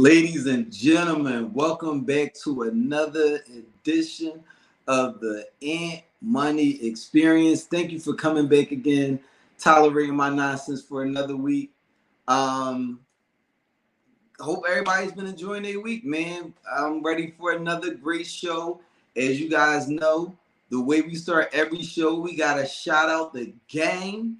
Ladies and gentlemen, welcome back to another edition of the Ant Money Experience. Thank you for coming back again, tolerating my nonsense for another week. Hope everybody's been enjoying their week, man. I'm ready for another great show. As you guys know, the way we start every show, we gotta shout out the gang,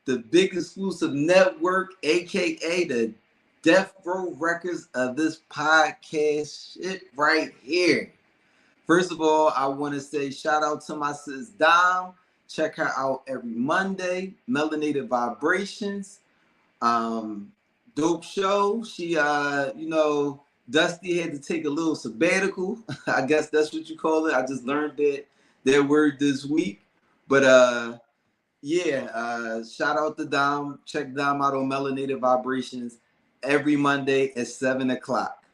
the big exclusive network, aka the Death Row Records of this podcast shit right here. First of all, I want to say shout out to my sis Dom. Check her out every Monday. Melanated Vibrations. Dope show. She Dusty had to take a little sabbatical. I guess that's what you call it. I just learned that word this week. But shout out to Dom. Check Dom out on Melanated Vibrations every Monday at 7 o'clock.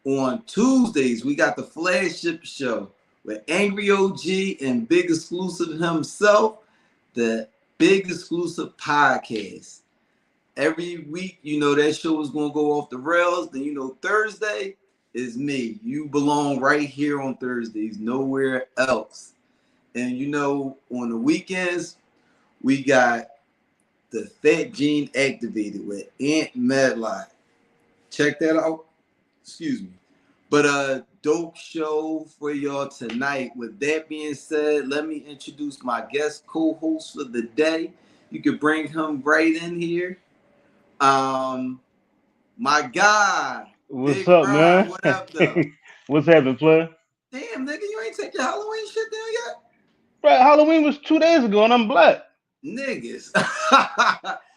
On Tuesdays, we got the flagship show with Angry OG and Big Exclusive himself, the Big Exclusive Podcast. Every week, that show is going to go off the rails. Then, Thursday is me. You belong right here on Thursdays, nowhere else. And, on the weekends, we got the Fat Gene Activated with Ant Medlock. Check that out. Excuse me. But dope show for y'all tonight. With that being said, let me introduce my guest co-host for the day. You can bring him right in here. My guy. What's Big up, Ron. man? What up, though? What's happening, player? Damn, nigga, you ain't take your Halloween shit down yet? Right, Halloween was 2 days ago, and I'm black. Niggas.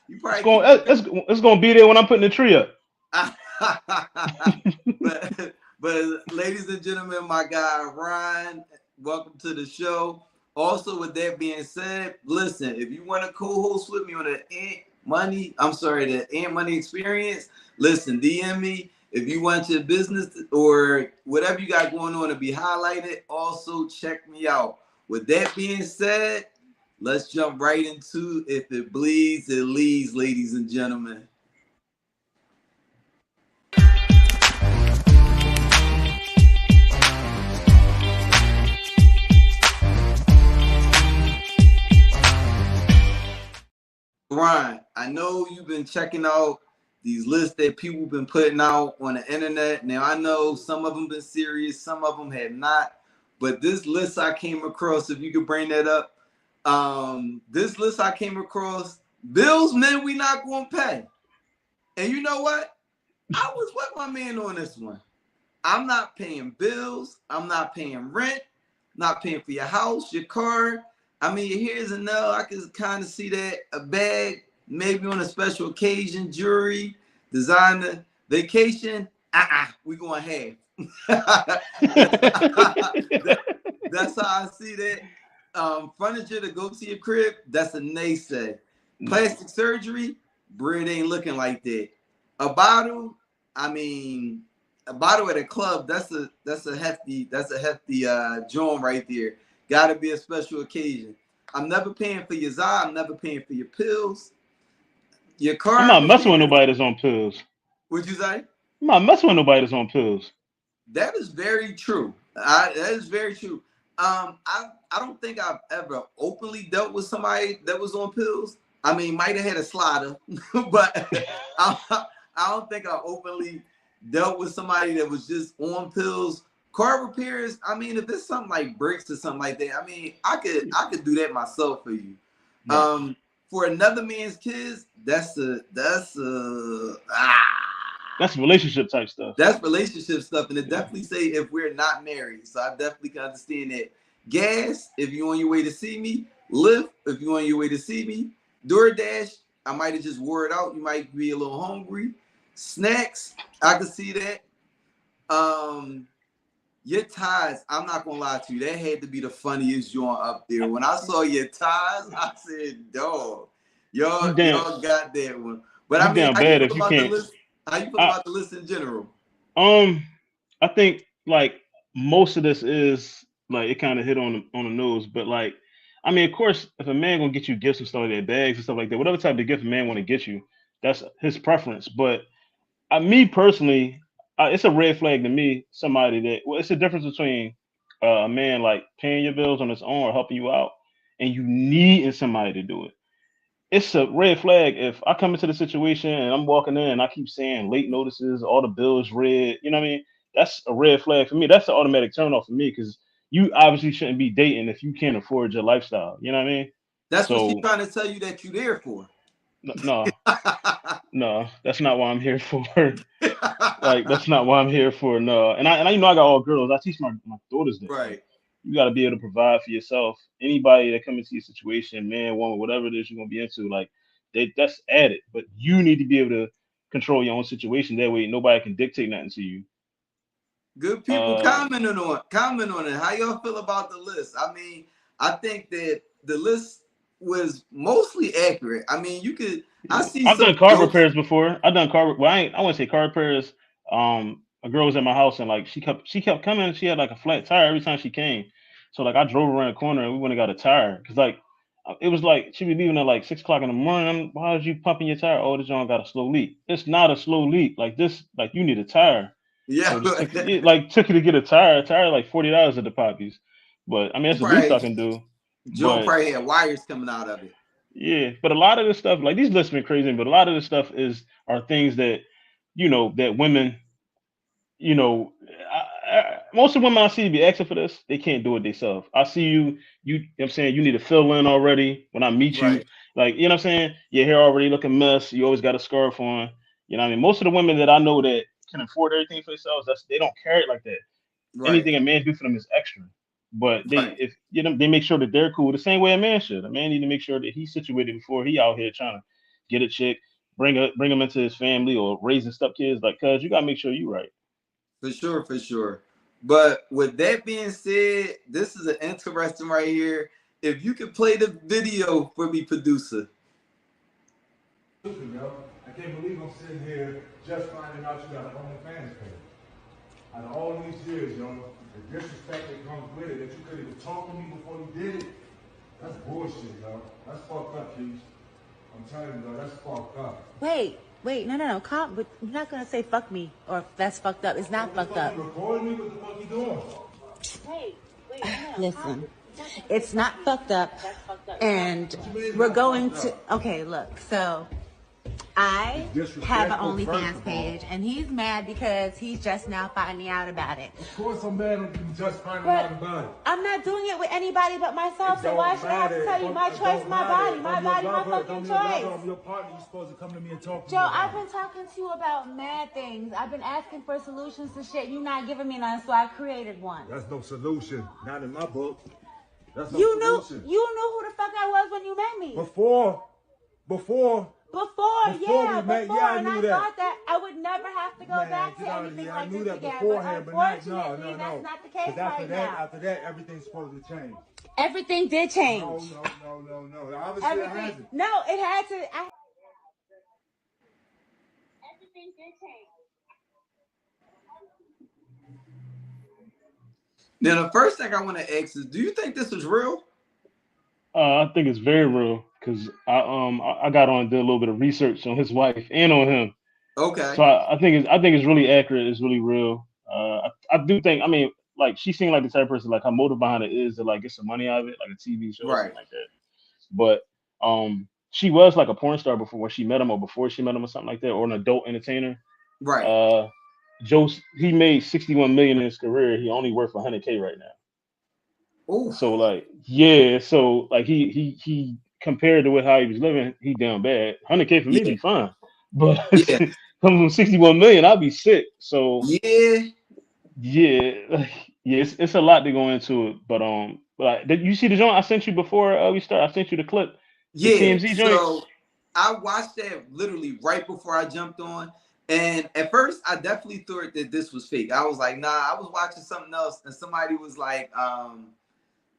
You probably it's gonna be there when I'm putting the tree up. but ladies and gentlemen, my guy Ryan, welcome to the show. Also, with that being said, listen, if you want to co-host with me on the Ant Money Experience, listen, DM me. If you want your business or whatever you got going on to be highlighted, also check me out. With that being said, let's jump right into If It Bleeds, It Leads, ladies and gentlemen. Ryan, I know you've been checking out these lists that people been putting out on the internet. Now, I know some of them been serious, some of them have not. But this list I came across, if you could bring that up, this list I came across, bills, man, we not going to pay. And you know what? I was with my man on this one. I'm not paying bills. I'm not paying rent. Not paying for your house, your car. I mean, your hair's a nail. I can kind of see that. A bag, maybe on a special occasion, jewelry, designer, vacation. We going half. That's how I see that. Furniture to go to your crib, that's a naysay. Plastic surgery, bread ain't looking like that. A bottle at a club, that's a hefty joint right there. Gotta be a special occasion. I'm never paying for your Zod, I'm never paying for your pills. Your car. I'm not messing with nobody that's on pills. What'd you say? I'm not messing with nobody that's on pills. That is very true. That is very true. I don't think I've ever openly dealt with somebody that was on pills. I mean, might have had a slider, but I don't think I openly dealt with somebody that was just on pills. Car repairs, I mean, if it's something like brakes or something like that, I mean, I could do that myself for you. Yeah. For another man's kids, that's relationship type stuff. That's relationship stuff, and it definitely say if we're not married. So I definitely can understand that. Gas, if you're on your way to see me. Lyft, if you're on your way to see me. DoorDash, I might have just wore it out. You might be a little hungry. Snacks, I can see that. Your ties, I'm not gonna lie to you, that had to be the funniest joint up there. When I saw your ties, I said, dog, y'all got that one. But I mean, how you feel about the list in general? I think like most of this is like it kind of hit on the nose, but like I mean, of course, if a man gonna get you gifts and stuff like that, bags and stuff like that, whatever type of gift a man want to get you, that's his preference. But Me personally, it's a red flag to me. Somebody that, well, it's a difference between a man like paying your bills on his own or helping you out, and you needing somebody to do it. It's a red flag if I come into the situation and I'm walking in and I keep saying late notices, all the bills red. You know what I mean? That's a red flag for me. That's an automatic turn off for me because you obviously shouldn't be dating if you can't afford your lifestyle. You know what I mean? That's what she's So trying to tell you that you're there for. no, no, that's not what I'm here for. Like that's not what I'm here for. No, and I you know I got all girls. I teach my daughters that. Like Right. you got to be able to provide for yourself. Anybody that come into your situation, man, woman, whatever it is you're gonna be into, like that's added. But you need to be able to control your own situation. That way, nobody can dictate nothing to you. Good people Uh, comment on it. How y'all feel about the list? I mean, I think that the list was mostly accurate. I mean, you could I yeah. see I've done some car jokes. repairs before. I've done car. Well, I wouldn't say car repairs. A girl was at my house and like she kept coming. She had like a flat tire every time she came. So like I drove around the corner and we went and got a tire because like it was like she was leaving at like 6 o'clock in the morning. Why was you pumping your tire? Oh, this joint got a slow leak. It's not a slow leak. Like this, like you need a tire. Yeah, So just took you to get a tire. A tire like $40 at the poppies. But I mean that's the least I probably can do. Joe But probably had wires coming out of it. yeah, but a lot of this stuff, like these lists been crazy, but a lot of this stuff are things that that women, you know, most of the women I see be asking for this, they can't do it themselves. I see you know what I'm saying, you need to fill in already when I meet you. Right, Like, you know what I'm saying? Your hair already looking mess, you always got a scarf on. You know what I mean? Most of the women that I know that can afford everything for themselves, they don't carry it like that. right, Anything a man do for them is extra. But right. they make sure that they're cool the same way a man should. A man need to make sure that he's situated before he out here trying to get a chick, bring him into his family or raising step kids. Like, cuz you gotta make sure you right. For sure, for sure. But with that being said, this is an interesting right here. If you could play the video for me, producer. Yo. I can't believe I'm sitting here just finding out you got an OnlyFans page. Out of all these years, yo, the disrespect that comes with it, that you couldn't even talk to me before you did it, that's bullshit, yo. That's fucked up, Keith. I'm telling you, yo, that's fucked up. Wait, no, calm. But you're not gonna say fuck me or that's fucked up. It's not fucked up. You recording me? What the fuck you doing? Listen, it's not fucked up, and we're going to. Okay, look. So I It's have an disrespectful, first OnlyFans of all. page, and he's mad because he's just now finding out about it. Of course I'm mad at you just finding out But about it. I'm not doing it with anybody but myself. It So don't why should I have to matter. tell you? My It choice, don't my matter. body, my I'm your body, my lover. fucking I'm your lover. choice. I'm your partner. You're supposed to come to me and talk to Joe, me I've about it. been talking to you about mad things. I've been asking for solutions to shit. You're not giving me none, so I created one. That's no solution. Not in my book. That's no You knew solution. who the fuck I was when you met me. Before, Before, we met, yeah, I and knew I that. thought that I would never have to go Man, back get to out of anything here. I like knew this that again. beforehand, But but not, unfortunately, that's not the case Because after right that, now. everything's supposed to change. Everything did change. No. Obviously, it Everything. hasn't. No, it had to. Now, the first thing I want to ask is, do you think this was real? I think it's very real because I got on and did a little bit of research on his wife and on him. So Okay, I think it's really accurate. It's really real. I do think. I mean, like she seemed like the type of person like her motive behind it is to like get some money out of it, like a TV show or right, something like that. But she was like a porn star before when she met him, or before she met him, or something like that, or an adult entertainer. right. Uh, Joe he made 61 million in his career. He only worth 100K right now. So Oof. like yeah, so like he compared to with how he was living, he down bad. 100K for me Yeah, be fine, but yeah, coming from 61 million, I'll be sick. So yeah, yeah, yeah, it's a lot to go into it. But did you see the joint I sent you before we start? I sent you the clip, the yeah. TMZ joint. So I watched that literally right before I jumped on. And at first, I definitely thought that this was fake. I was like, nah, I was watching something else. And somebody was like,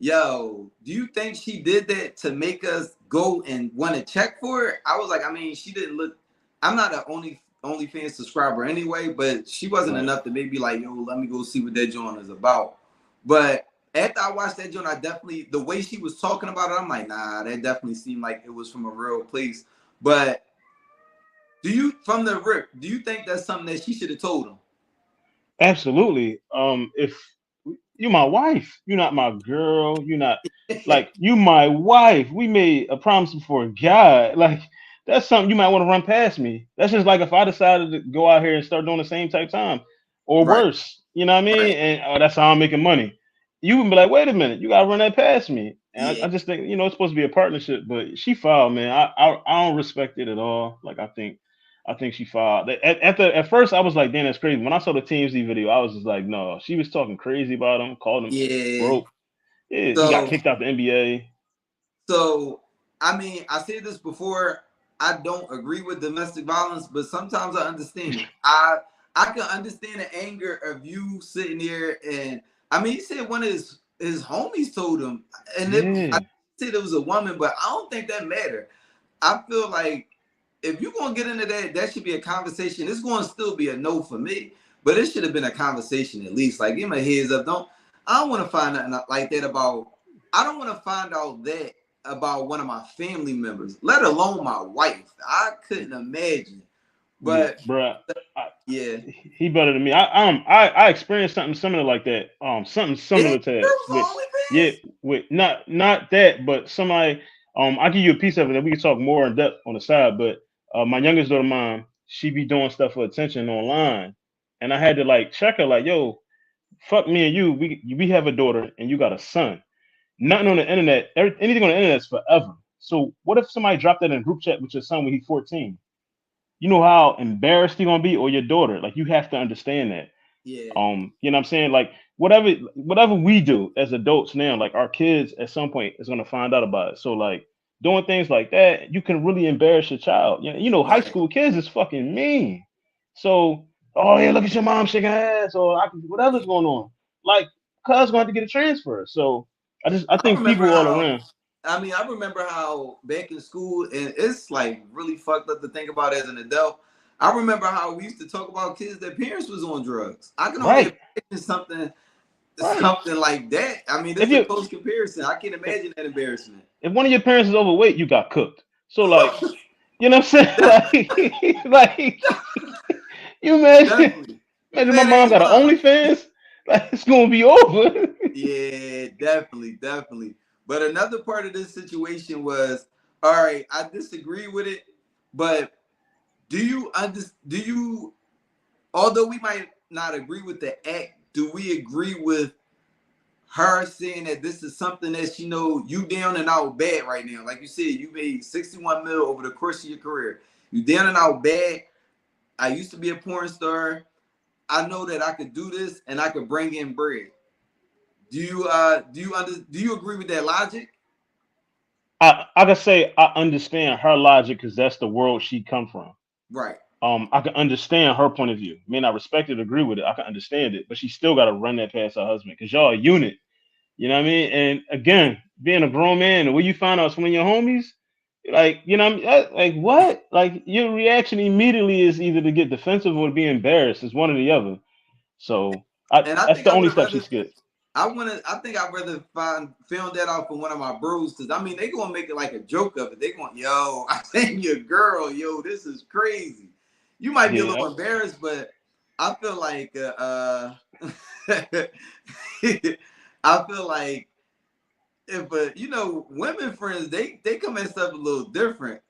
yo, do you think she did that to make us go and want to check for it? I was like, I mean, she didn't look. I'm not an OnlyFans subscriber anyway, but she wasn't Right. enough to maybe like, yo, let me go see what that joint is about. But after I watched that joint, I definitely the way she was talking about it, I'm like, nah, that definitely seemed like it was from a real place. But Do you, from the rip, do you think that's something that she should have told him? Absolutely. If you my wife, you're not my girl. You're not like you my wife. We made a promise before God. Like that's something you might want to run past me. That's just like if I decided to go out here and start doing the same type time, or Right, worse. You know what I mean? right. And that's how I'm making money. You would be like, wait a minute, you gotta run that past me. And Yeah, I just think it's supposed to be a partnership, but she filed, man. I don't respect it at all. Like I think she filed. At first, I was like, "Damn, that's crazy." When I saw the TMZ video, I was just like, "No." She was talking crazy about him, called him yeah. broke. Yeah, he got So, kicked out the NBA. so I mean, I said this before. I don't agree with domestic violence, but sometimes I understand it. I can understand the anger of you sitting there, and I mean, he said one of his homies told him, and I Yeah, said it was a woman, but I don't think that mattered. I feel like if you're gonna get into that, that should be a conversation. It's gonna still be a no for me, but it should have been a conversation at least. Like, give me a heads up. I don't want to find nothing like that about. I don't want to find out that about one of my family members, let alone my wife. I couldn't imagine. yeah, But bruh. yeah, He better than me. I experienced something similar like that. Something damn, similar to that girl, with yeah OnlyFans. with not that, but somebody. I'll give you a piece of it, and we can talk more in depth on the side. But my youngest daughter, mine, she be doing stuff for attention online, and I had to like check her, like, yo, fuck me and you. We have a daughter, and you got a son. Nothing on the internet, anything on the internet is forever. So what if somebody dropped that in a group chat with your son when he's 14? You know how embarrassed he gonna be, or your daughter. Like you have to understand that. Yeah, You know what I'm saying? Like whatever we do as adults now, like our kids at some point is gonna find out about it. So like doing things like that, you can really embarrass your child. High right. school kids is fucking mean. So, oh yeah, look at your mom shaking her ass, or whatever's going on. Like, cuz gonna have to get a transfer. So I I think remember people all how. around. I remember how back in school, and it's like really fucked up to think about as an adult. I remember how we used to talk about kids that parents was on drugs. I can only Right, imagine right. something like that. I mean, If this is a you close comparison. I can't if, imagine that embarrassment. if one of your parents is overweight, you got cooked. So like, you know what I'm saying? Like you Definitely. imagine my Fat mom ass got an mom. OnlyFans. Like it's gonna be over. Yeah, definitely, definitely. But another part of this situation was, all right, I disagree with it, but do you, although we might not agree with the act, do we agree with her saying that this is something that she know you down and out bad right now? Like you said, you made 61 mil over the course of your career. You down and out bad. I used to be a porn star. I know that I could do this and I could bring in bread. Do you agree with that logic? I can say I understand her logic because that's the world she come from. Right. I can understand her point of view. May not respect it, agree with it. I can understand it, but she still got to run that past her husband because y'all a unit. You know what I mean? And again, being a grown man, and when you find out it's one of your homies, like what I mean? Like what? Like your reaction immediately is either to get defensive or to be embarrassed. It's one or the other. So And I that's think the I would only have step she rather skipped. I think I'd rather found that out from one of my bros because I mean they gonna make it like a joke of it. They going, yo, I think your girl, yo, this is crazy. You might be a Yeah, little embarrassed, but I feel like I feel like if women friends they come at stuff a little different.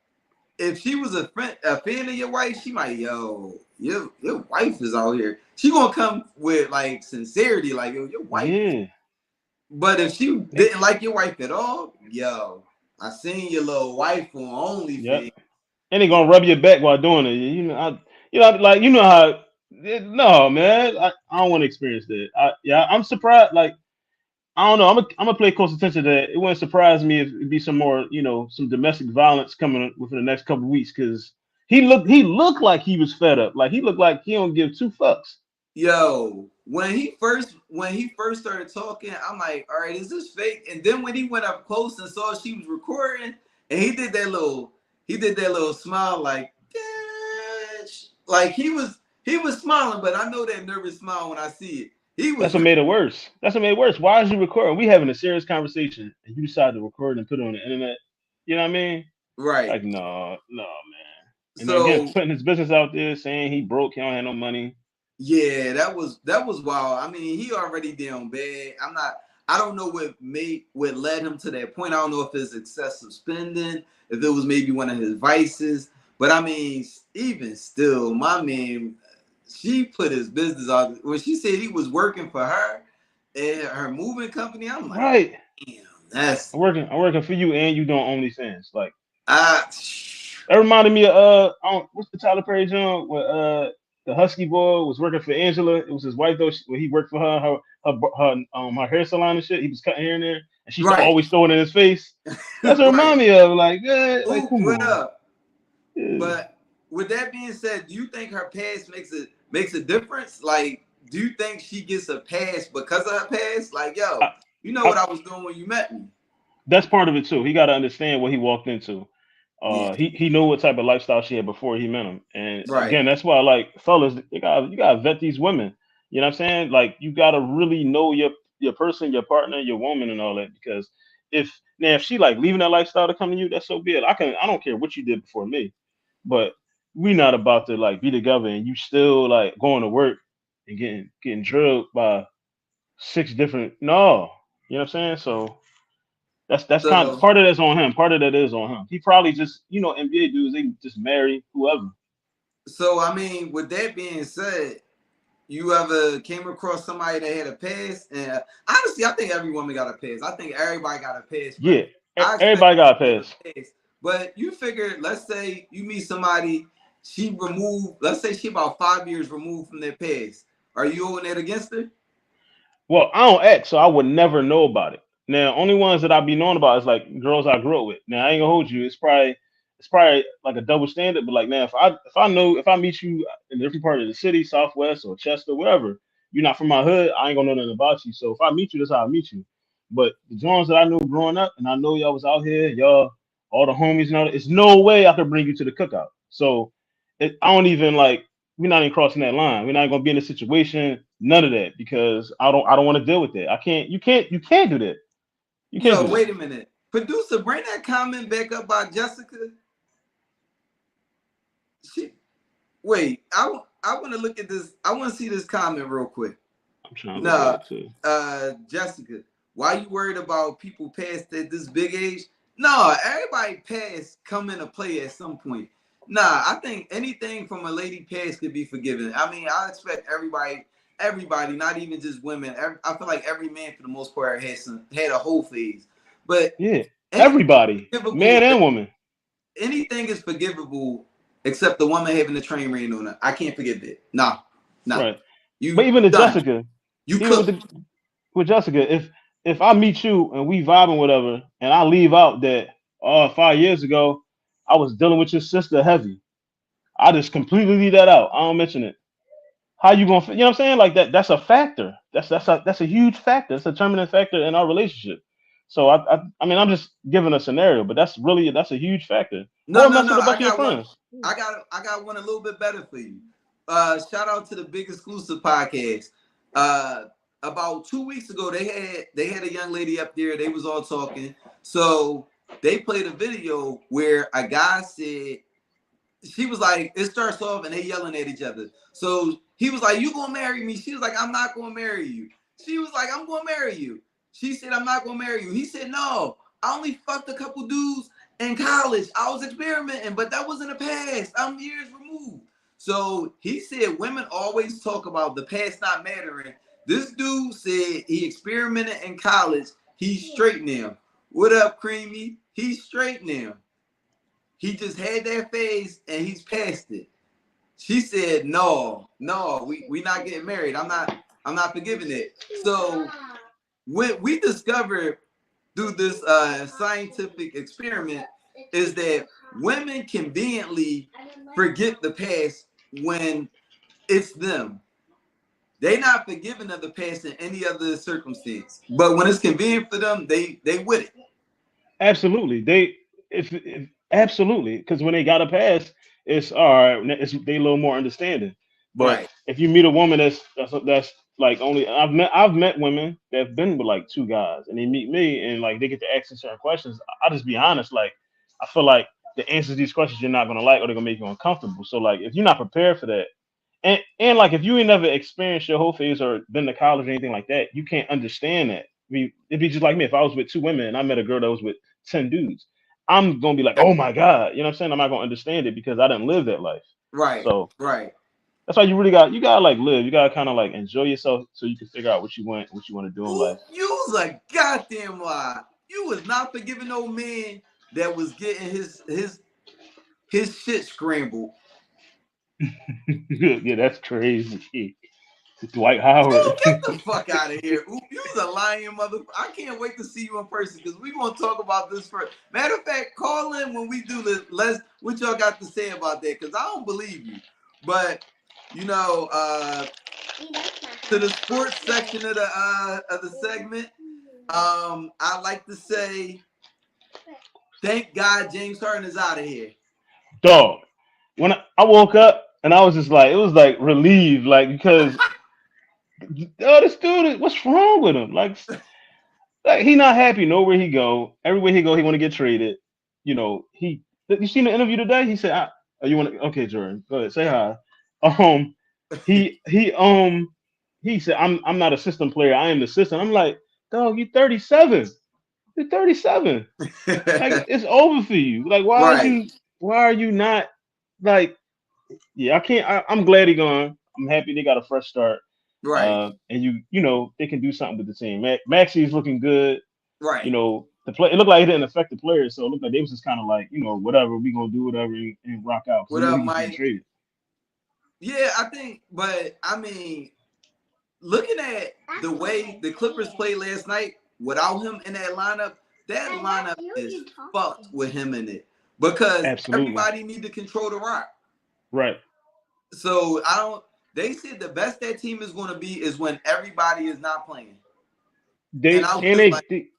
If she was a fan of your wife, she might, yo, your wife is out here. She gonna come with like sincerity, like, yo, your wife is. yeah, But if she they, didn't like your wife at all, yo, I seen your little wife on yep. OnlyFans. And they gonna rub your back while doing it. Like how. No, man, I don't want to experience that. I'm surprised. Like I don't know. I'm gonna pay close attention to that. It wouldn't surprise me if it'd be some more, some domestic violence coming within the next couple of weeks because he looked like he was fed up. Like he looked like he don't give two fucks. Yo, when he first started talking, I'm like, all right, is this fake? And then when he went up close and saw she was recording, and he did that little smile, like, "Bitch." Like he was smiling, but I know that nervous smile when I see it. He That's was what made it worse. That's what made it worse. Why is you recording? We having a serious conversation and you decide to record and put it on the internet. You know what I mean? right. Like no, man. And again, So putting his business out there, saying he broke, he don't have no money. yeah, that was wild. I mean, he already down bad. I don't know what led him to that point. I don't know if it's excessive spending, if it was maybe one of his vices. But I mean, even still, my man, she put his business out. When she said he was working for her and her moving company, I'm like, Right. damn, that's I'm working for you, and you doing OnlyFans. Like I that reminded me of what's the Tyler Perry joint where the Husky boy was working for Angela. It was his wife though. Where he worked for her hair salon and shit. He was cutting hair in there, and she used to right, always throw it in his face. That's what it right. remind me of. Like, like Who come what on. up? Yeah. But with that being said, do you think her past makes a difference? Like, do you think she gets a pass because of her past? Like, yo, I, you know I, what I was doing when you met me. that's part of it too. He got to understand what he walked into. Yeah, He knew what type of lifestyle she had before he met him, and right. again, that's why like fellas, you gotta vet these women. You know what I'm saying? Like you gotta really know your person, your partner, your woman, and all that. Because if she like leaving that lifestyle to come to you, that's so be it. I don't care what you did before me, but we not about to like be together and you still like going to work and getting drilled by six different no. You know what I'm saying? So that's kind of So, part of that's on him. Part of that is on him. He probably just NBA dudes they just marry whoever. so I mean, with that being said, you ever came across somebody that had a past? And honestly, I think every woman got a past. I think everybody got a past, Yeah, but I expect everybody got a you to have pass. a past. But you figure, let's say you meet somebody, let's say she about 5 years removed from their past. Are you holding that against her? Well, I don't act, so I would never know about it. Now, only ones that I be knowing about is like girls I grew up with. Now, I ain't gonna hold you. It's probably like a double standard. But like now, if I meet you in a different part of the city, Southwest or Chester, wherever, you're not from my hood, I ain't gonna know nothing about you. So if I meet you, that's how I meet you. But the Jones that I knew growing up, and I know y'all was out here, y'all, all the homies and all that, it's no way I could bring you to the cookout. So I don't even like we're not even crossing that line. We're not gonna be in a situation, none of that, because I don't want to deal with that. I can't you can't do that. You can't Yo, do that. wait a minute. Producer, bring that comment back up by Jessica. She wait, I want to look at this. I want to see this comment real quick. I'm trying to look at Nah, it too. Jessica, why you worried about people past at this big age? No, everybody past come into play at some point. Nah, I think anything from a lady past could be forgiven. I mean, I expect everybody, not even just women. I feel like every man for the most part had a whole phase, but Yeah. anything Everybody, forgivable. man and woman. Anything is forgivable except the woman having the train ran on her. I can't forgive it. Nah, nah. Right. But You even to done. Jessica, You even with cooked. the with Jessica, if I meet you and we vibing whatever, and I leave out that 5 years ago I was dealing with your sister heavy, I just completely leave that out. I don't mention it. How you gonna, you know what I'm saying? Like that, that's a factor. That's a huge factor. It's a determining factor in our relationship. So I mean, I'm just giving a scenario, but that's a huge factor. No, Or no, mess no. with a I bunch of your got one. friends. I got one a little bit better for you. Shout out to the Big Exclusive podcast. Uh, about 2 weeks ago, they had a young lady up there. They was all talking. So they played a video where a guy said she was like, it starts off and they yelling at each other. So he was like, "You gonna marry me?" She was like, "I'm not gonna marry you." She was like, "I'm gonna marry you." She said, "I'm not gonna marry you." He said, "No, I only fucked a couple dudes in college. I was experimenting, but that was in the past. I'm years removed." So he said women always talk about the past not mattering. This dude said he experimented in college. He's straight now. What up, Creamy? He's straight now. He just had that phase and he's past it. She said, "No, no, we not getting married. I'm not forgiving it." So what we discovered through this scientific experiment is that women conveniently forget the past when it's them. They not forgiving of the past in any other circumstance. But when it's convenient for them, they with it. Absolutely. If absolutely, because when they got a pass, it's all right. They a little more understanding. But Right. if you meet a woman that's like only I've met women that've been with like two guys, and they meet me and like they get to asking certain questions. I just be honest. Like I feel like the answers to these questions you're not gonna like or they're gonna make you uncomfortable. So like if you're not prepared for that, and like if you ain't never experienced your whole phase or been to college or anything like that, you can't understand that. I mean, it'd be just like me if I was with 2 women and I met a girl that was with 10 dudes. I'm gonna be like, oh my God, you know what I'm saying? I'm not gonna understand it because I didn't live that life. Right, So right. that's why you gotta like live. You gotta kind of like enjoy yourself so you can figure out what you want to do in Ooh, life. you was a goddamn lie. You was not forgiving no man that was getting his shit scrambled. Yeah, that's crazy. Dwight Howard. Ooh, get the fuck out of here. Ooh, you was a lying motherfucker. I can't wait to see you in person because we're gonna talk about this first. Matter of fact, call in when we do this. What y'all got to say about that? Because I don't believe you. But you know, to the sports section of the segment, I like to say, thank God James Harden is out of here. Dog. When I woke up and I was just like, it was like relieved, like because this dude, what's wrong with him? Like he not happy nowhere he go. Everywhere he go, he want to get traded. You know, you seen the interview today? He said, oh, you want to okay, Jordan, go ahead, say hi. He said, I'm not a system player, I am the system. I'm like, dog, you 37. You're 37. Like it's over for you. Like Right, why are you not like yeah, I can't I'm glad he gone. I'm happy they got a fresh start. right, And you know, they can do something with the team. Maxi's looking good. You right. know, it looked like it didn't affect the players, so it looked like they was just kind of like, you know, whatever, we gonna do whatever and rock out because What we know up, he was getting Mike? traded. Yeah, I think, but I mean, looking at the way the Clippers played last night without him in that lineup is fucked with him in it because Absolutely. everybody need to control the rock. Right. So they said the best that team is going to be is when everybody is not playing. And I was just like,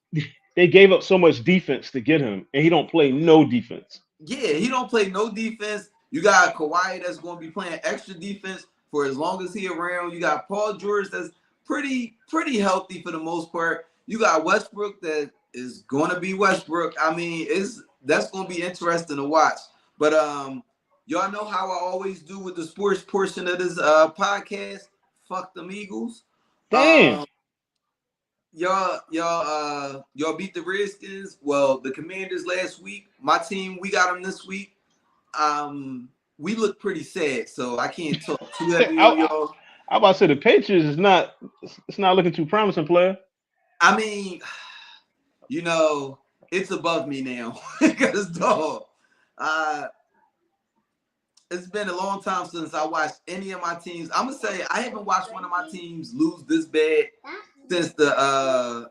They gave up so much defense to get him, and he don't play no defense. yeah, he don't play no defense. You got Kawhi that's going to be playing extra defense for as long as he around. You got Paul George that's pretty healthy for the most part. You got Westbrook that is going to be Westbrook. I mean, that's going to be interesting to watch. But y'all know how I always do with the sports portion of this podcast. Fuck them Eagles. Damn. Y'all beat the Redskins. Well, the Commanders last week. My team, we got them this week. We look pretty sad, so I can't talk too heavy on y'all. I about to say the Patriots is not. It's not looking too promising, player. I mean, you know, it's above me now because dog. It's been a long time since I watched any of my teams. I'm gonna say I haven't watched one of my teams lose this bad since the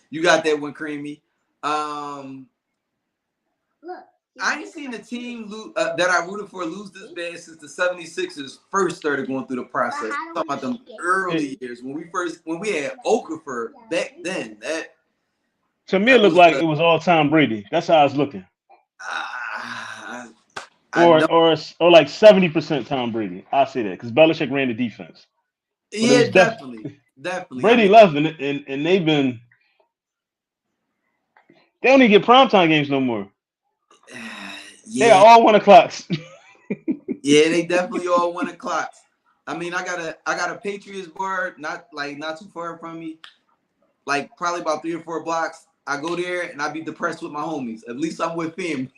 you got that one, Creamy. I ain't seen a team that I rooted for lose this bad since the 76ers first started going through the process. I'm talking about them early years when we had Okafor back then. To me, it looked like it was all Tom Brady. That's how I was looking. Or like 70% Tom Brady. I say that because Belichick ran the defense. But yeah, definitely. Brady left and they've been. They don't even get primetime games no more. Yeah. They are all 1 o'clocks. Yeah, they definitely all 1 o'clocks. I mean, I got a Patriots bar not too far from me, like probably about 3 or 4 blocks. I go there and I be depressed with my homies. At least I'm with family.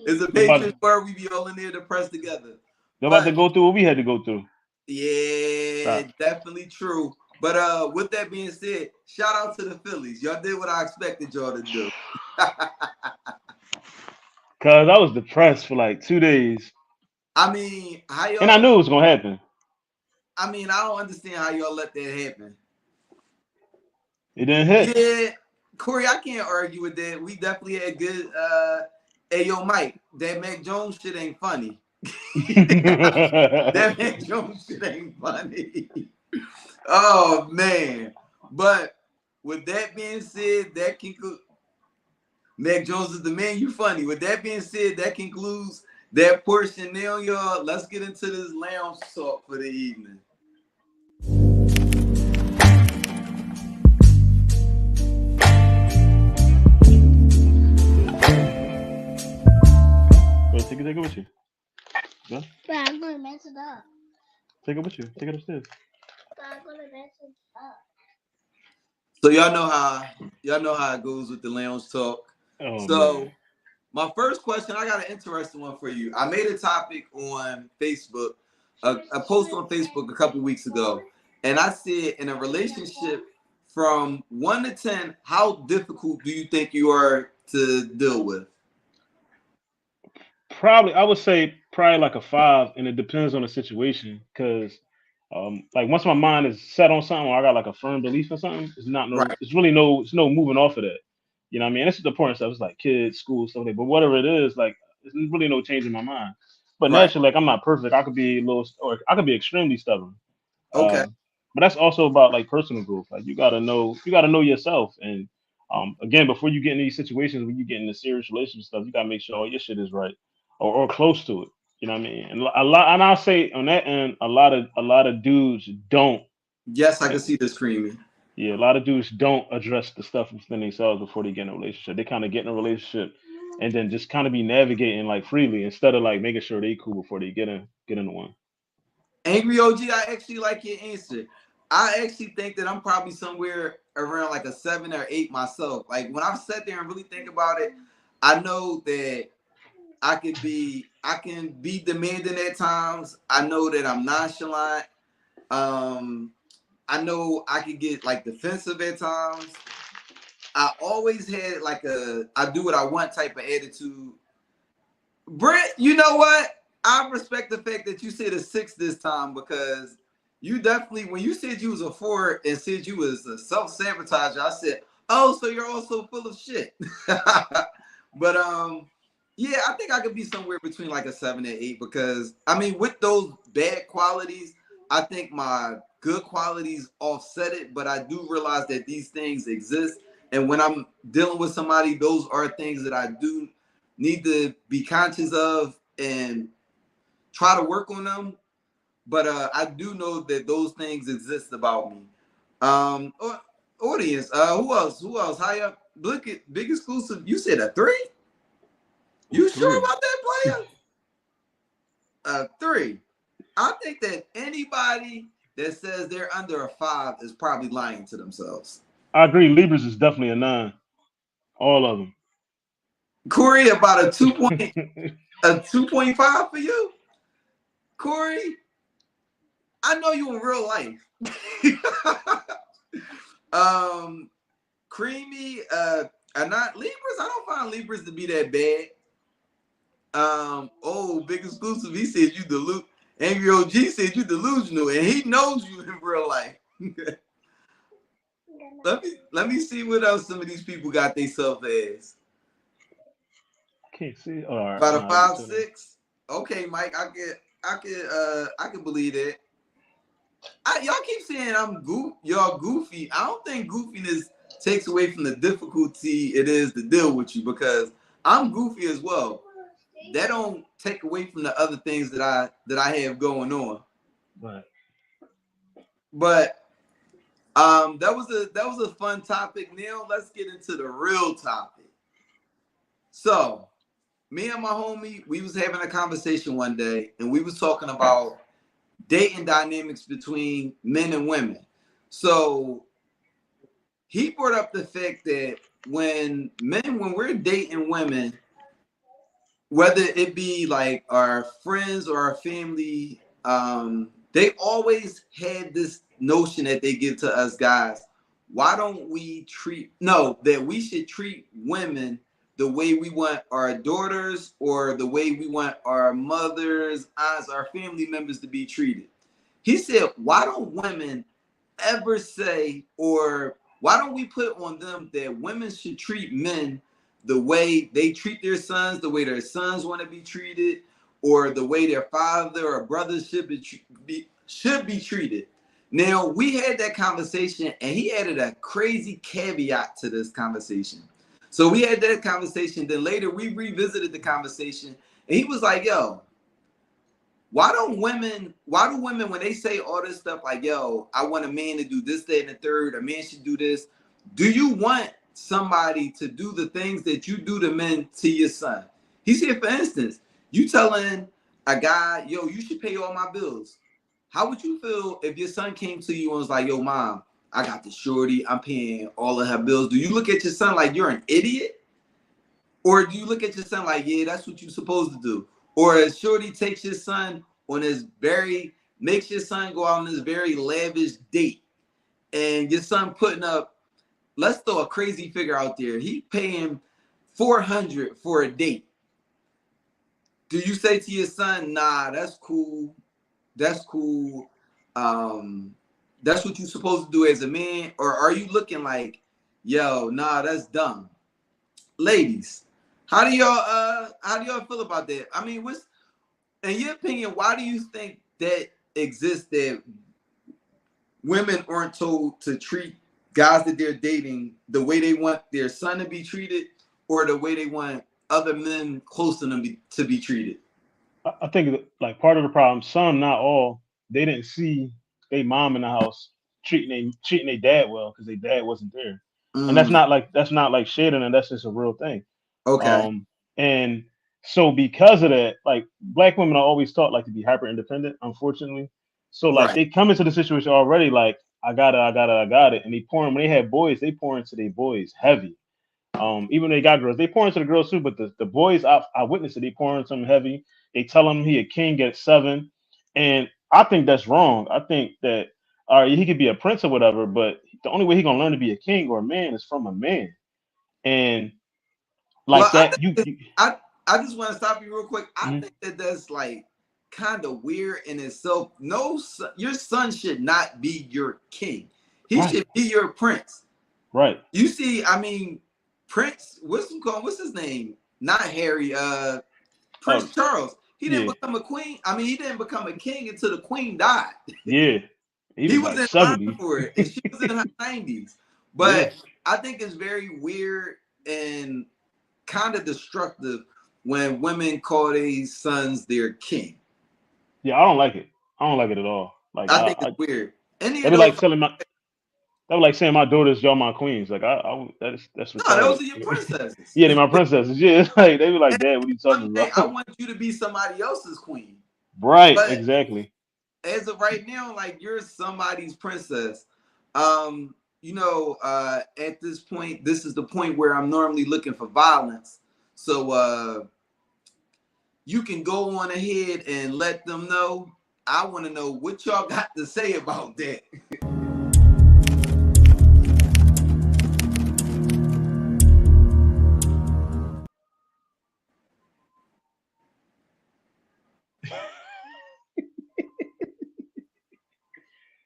It's a Patriots bar. We be all in there depressed together. They're about to go through what we had to go through. Yeah, definitely true. But with that being said, shout out to the Phillies. Y'all did what I expected y'all to do. Cause I was depressed for like 2 days. I mean, how y'all? And I knew it was gonna happen. I mean, I don't understand how y'all let that happen. It didn't hit. Yeah, Corey, I can't argue with that. We definitely had good. Hey, yo, Mike, that Mac Jones shit ain't funny. That Mac Jones shit ain't funny. Oh man! But with that being said, that concludes. Mac Jones is the man. You funny. With that being said, that concludes that portion. Now, y'all, let's get into this lounge talk for the evening. Take it with you. Go. But I'm gonna mess it up. Take it with you. Take it upstairs. But I'm gonna mess it up. So y'all know how it goes with the lounge talk. Oh man. So my first question, I got an interesting one for you. I made a topic on Facebook, a post on Facebook a couple weeks ago, and I said in a relationship from 1 to 10, how difficult do you think you are to deal with? Probably, I would say probably like a 5, and it depends on the situation. Cause, like once my mind is set on something, or I got like a firm belief in something, it's not no, Right, it's really no, it's no moving off of that. You know what I mean? This is the important stuff. It's like kids, school, stuff like that. But whatever it is, like there's really no change in my mind. But right. naturally, like I'm not perfect. I could be a little, or I could be extremely stubborn. Okay. But that's also about like personal growth. Like you gotta know yourself. And again, before you get in these situations, when you get into serious relationship stuff, you gotta make sure all your shit is right or close to it. You know what I mean? And a lot, and I'll say on that end, a lot of dudes don't. Yes, I uh, can see this creamy. Yeah, a lot of dudes don't address the stuff within themselves before they get in a relationship. They kind of get in a relationship and then just kind of be navigating like freely instead of like making sure they cool before they get into one. Angry OG, I actually like your answer. I actually think that I'm probably somewhere around like a 7 or 8 myself. Like when I've sat there and really think about it, I know that I can be demanding at times. I know that I'm nonchalant. Um, I know I can get like defensive at times. I always had like I do what I want type of attitude. Brent, you know what? I respect the fact that you said a 6 this time because you definitely, when you said you was a 4 and said you was a self-sabotager, I said, oh, so you're also full of shit. But yeah, I think I could be somewhere between like a 7 and 8 because I mean, with those bad qualities, I think my good qualities offset it, but I do realize that these things exist. And when I'm dealing with somebody, those are things that I do need to be conscious of and try to work on them. But I do know that those things exist about me. Audience, who else? Who else? High up, look at big exclusive. You said a 3? Ooh, You sure 3. about that, player? A 3. I think that anybody that says they're under a 5 is probably lying to themselves. I agree. Libras is definitely a 9. All of Corey, about a 2 point, them. a 2.5 for you. Corey, I know you in real life. Creamy, are not Libras. I don't find Libras to be that bad. Oh, big exclusive. He said you Angry OG said you delusional, and he knows you in real life. let me see what else some of these people got themselves as. Can't see. All right, About a nah, I get five to that. six. Okay, Mike, I can believe that. Y'all keep saying y'all goofy. I don't think goofiness takes away from the difficulty it is to deal with you because I'm goofy as well. That don't take away from the other things that I have going on. But But that was a fun topic. Now let's get into the real topic. So me and my homie, we was having a conversation one day, and we was talking about dating dynamics between men and women. So he brought up the fact that when we're dating women, whether it be like our friends or our family, they always had this notion that they give to us guys. Why don't we that we should treat women the way we want our daughters or the way we want our mothers, aunts, our family members to be treated? He said, why don't women ever say, or why don't we put on them that women should treat men the way they treat their sons, the way their sons want to be treated, or the way their father or brothers should be treated? Now we had that conversation, and he added a crazy caveat to this conversation. So we had that conversation. Then later we revisited the conversation, and he was like, "Yo, why do women when they say all this stuff like, yo, I want a man to do this, that, and the third, a man should do this, do you want somebody to do the things that you do to men to your son?" He said, for instance, You telling a guy, yo, you should pay all my bills. How would you feel if your son came to you and was like, yo, mom, I got this shorty, I'm paying all of her bills. Do you look at your son like you're an idiot? Or do you look at your son like, yeah, that's what you're supposed to do? Or as shorty takes your son on this makes your son go out on this very lavish date, and your son putting up, let's throw a crazy figure out there. He paying $400 for a date. Do you say to your son, nah, that's cool. That's cool. That's what you're supposed to do as a man? Or are you looking like, yo, nah, that's dumb? Ladies, how do y'all feel about that? I mean, what's in your opinion, why do you think that exists, that women aren't told to treat guys that they're dating the way they want their son to be treated, or the way they want other men close to them to be treated? I think that, like, part of the problem, some, not all, they didn't see their mom in the house treating their dad well because their dad wasn't there, and Mm, that's not like shading, and that's just a real thing. okay, And so because of that, like, black women are always taught like to be hyper independent, unfortunately. So like right. they come into the situation already like I got it, and they pour when they have boys, they pour into their boys heavy. Even they got girls, they pour into the girls too, but the boys, I witnessed it. They pour into them heavy. They tell him he a king at 7, and I think that's wrong. I think that all right, he could be a prince or whatever, but the only way he gonna learn to be a king or a man is from a man, and Well, like that. You I just want to stop you real quick. I mhm. think that that's like kind of weird in itself. No, your son should not be your king. He Right, should be your prince. right. You see, I mean, Prince, what's his name? Not Harry, Oh Prince Charles. He didn't yeah, become a queen. I mean, he didn't become a king until the queen died. yeah. He He was was like in line 70. for it, and she was in her 90s. Yeah, But I think it's very weird and kind of destructive when women call these sons their king. yeah. I don't like it. I don't like it at all. Like I think it's weird. Any they of be those? like telling my, they be like saying my daughters, y'all my queens. Like that's No, those retarded. are your princesses. Yeah, they my princesses. Yeah, it's like they be like, And Dad, what are you one talking day, I about? want you to be somebody else's queen. Right, But exactly. as of right now, like you're somebody's princess. At this point, this is the point where I'm normally looking for violence. So you can go on ahead and let them know. I want to know what y'all got to say about that.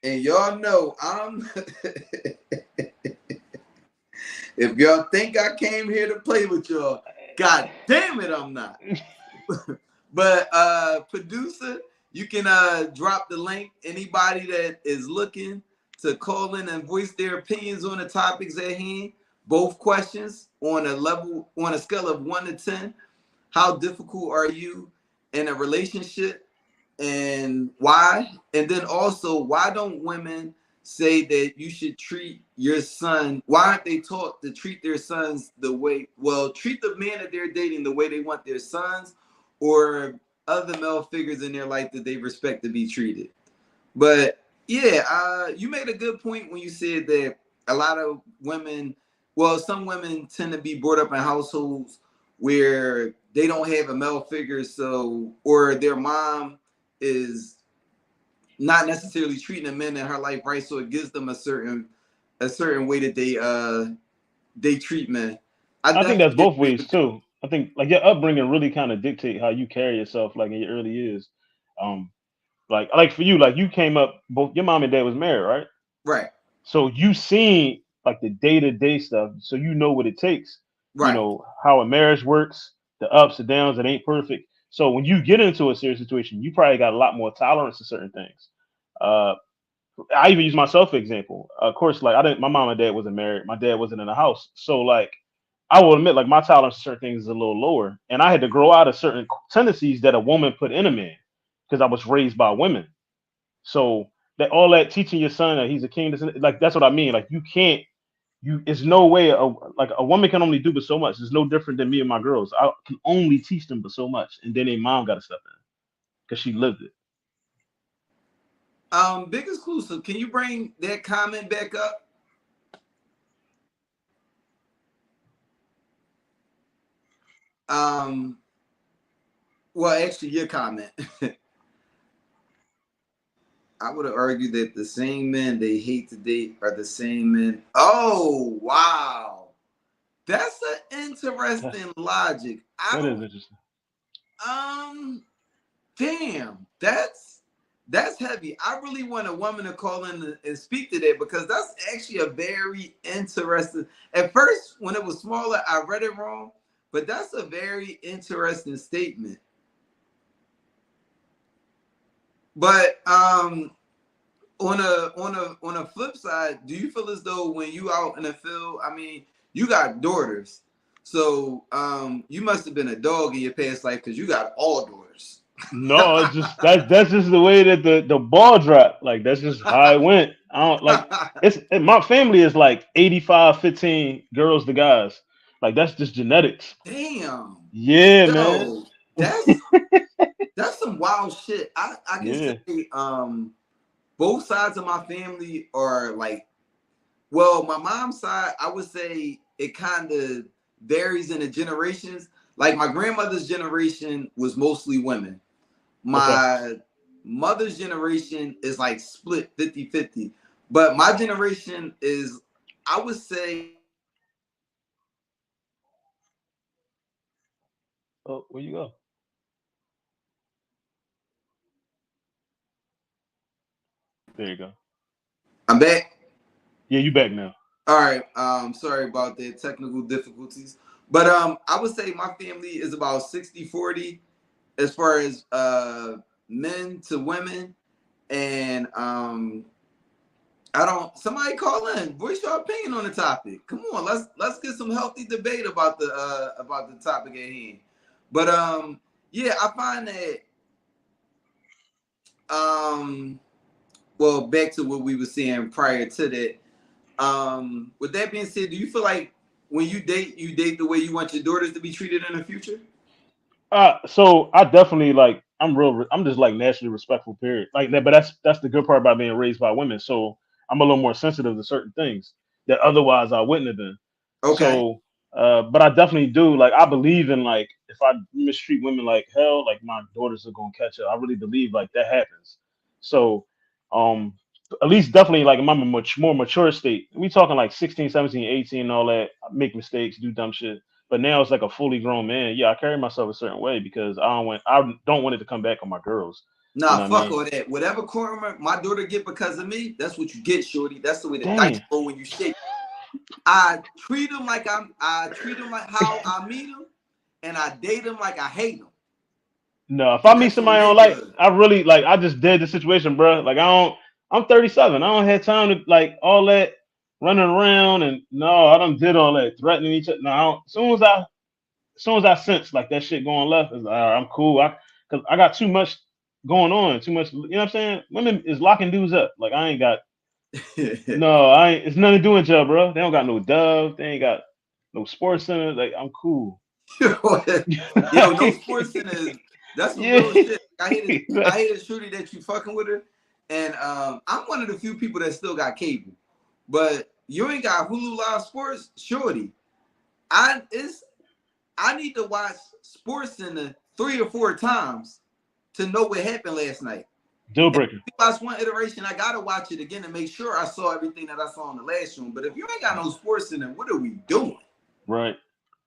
And y'all know I'm if y'all think I came here to play with y'all, god damn it, I'm not. But producer, you can drop the link. Anybody that is looking to call in and voice their opinions on the topics at hand, both questions on a scale of 1 to 10. How difficult are you in a relationship, and why? And then also, why don't women say that you should treat your son? Why aren't they taught to treat their sons treat the man that they're dating the way they want their sons or other male figures in their life that they respect to be treated? But yeah, you made a good point when you said that a lot of women, some women tend to be brought up in households where they don't have a male figure, or their mom is not necessarily treating the men in her life right, so it gives them a certain way that they treat men. I I think that's definitely both agree ways with that. too. I think like your upbringing really kind of dictate how you carry yourself, like in your early years. Um, like for you, like you came up, both your mom and dad was married, right? Right, So you seen like the day to day stuff, so you know what it takes. You right, know how a marriage works, the ups and downs. It ain't perfect. So when you get into a serious situation, you probably got a lot more tolerance to certain things. Uh, I even use myself for example. Of course, like I didn't. My mom and dad wasn't married. My dad wasn't in the house. So like I will admit, like my tolerance to certain things is a little lower, and I had to grow out of certain tendencies that a woman put in a man because I was raised by women. So that all that teaching your son that he's a king, like that's what I mean. Like you can't. it's no way like a woman can only do but so much. It's no different than me and my girls. I can only teach them but so much, and then their mom got to step in because she lived it. Big exclusive. Can you bring that comment back up? Well, actually, your comment. I would have argued that the same men they hate to date are the same men. Oh, wow. That's an interesting logic. I That is don't interesting. damn, that's heavy. I really want a woman to call in and speak to that because that's actually a very interesting. At first, when it was smaller, I read it wrong, but that's a very interesting statement. But on a flip side, do you feel as though when you out in the field, I mean, you got daughters, so you must have been a dog in your past life because you got all daughters. No, it's just that's just the way that the ball dropped. Like that's just how it went. I don't like my family is like 85-15 girls to guys. Like that's just genetics. Damn, Yeah, man. yo, that's some wild shit. I can Yeah. say both sides of my family are like, well, my mom's side, I would say it kind of varies in the generations. Like my grandmother's generation was mostly women. Okay. My mother's generation is like split 50-50. But my generation is, I would say, Oh, where you go? There you go. I'm back. Yeah, you back now. All right. Sorry about the technical difficulties. But I would say my family is about 60-40 as far as men to women. And I don't somebody call in, voice your opinion on the topic. Come on, let's get some healthy debate about the topic at hand. But yeah, I find that well, back to what we were saying prior to that. With that being said, do you feel like when you date the way you want your daughters to be treated in the future? So I definitely like I'm just like naturally respectful, period. Like that, but that's the good part about being raised by women. So I'm a little more sensitive to certain things that otherwise I wouldn't have been. Okay. So but I definitely do like I believe in like if I mistreat women like hell, like my daughters are gonna catch up. I really believe like that happens. So um at least definitely like in my more mature state. We talking like 16, 17, 18 and all that. I make mistakes, do dumb shit. But now it's like a fully grown man. Yeah, I carry myself a certain way because I don't want it to come back on my girls. You Nah, know what I fuck mean? all that. Whatever karma my daughter get because of me, that's what you get, shorty. That's the way the dice Damn. roll when you shake. I treat them like how I meet them, and I date them like I hate them, No, if I and meet that's your somebody I don't like, neighborhood. I really like I just did the situation, bro. Like I don't I'm 37. I don't have time to like all that running around and no, I don't did all that threatening each other. No, I don't, as soon as I sense like that shit going left, it's like, all right, I'm cool. Cause I got too much going on, too much. You know what I'm saying? Women is locking dudes up. Like I ain't got no. I ain't. It's nothing to do with y'all, bro. They don't got no Dove. They ain't got no Sports Center. Like I'm cool. Yo, no sports centers. That's some Yeah. real shit. I hate a shooter that you fucking with her, and I'm one of the few people that still got cable, but you ain't got Hulu Live Sports, shorty. I it's I need to watch Sports Center 3 or 4 times to know what happened last night. Deal breaker. If I watch one iteration, I gotta watch it again to make sure I saw everything that I saw in the last one. But if you ain't got no Sports Center, what are we doing? Right.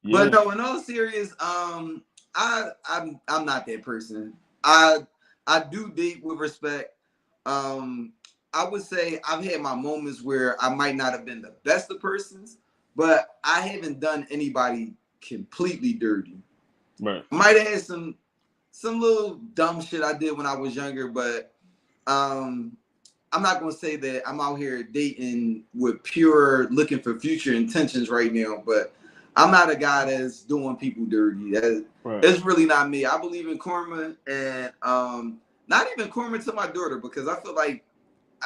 But Yeah. no, in all serious, I'm not that person. I I do date with respect. Um, I would say I've had my moments where I might not have been the best of persons, but I haven't done anybody completely dirty. Right. I might have had some little dumb shit I did when I was younger, but um I'm not gonna say that I'm out here dating with pure looking for future intentions right now, but I'm not a guy that's doing people dirty. Right. It's really not me. I believe in karma and not even karma to my daughter because I feel like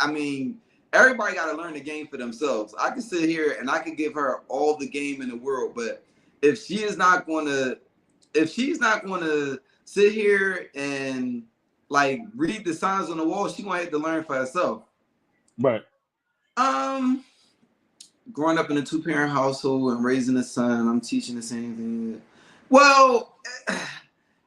I mean everybody got to learn the game for themselves. I can sit here and I can give her all the game in the world, but if she is not going to, if she's not going to sit here and like read the signs on the wall, she gonna have to learn for herself. Right. Um, growing up in a 2-parent household and raising a son, I'm teaching the same thing. Well,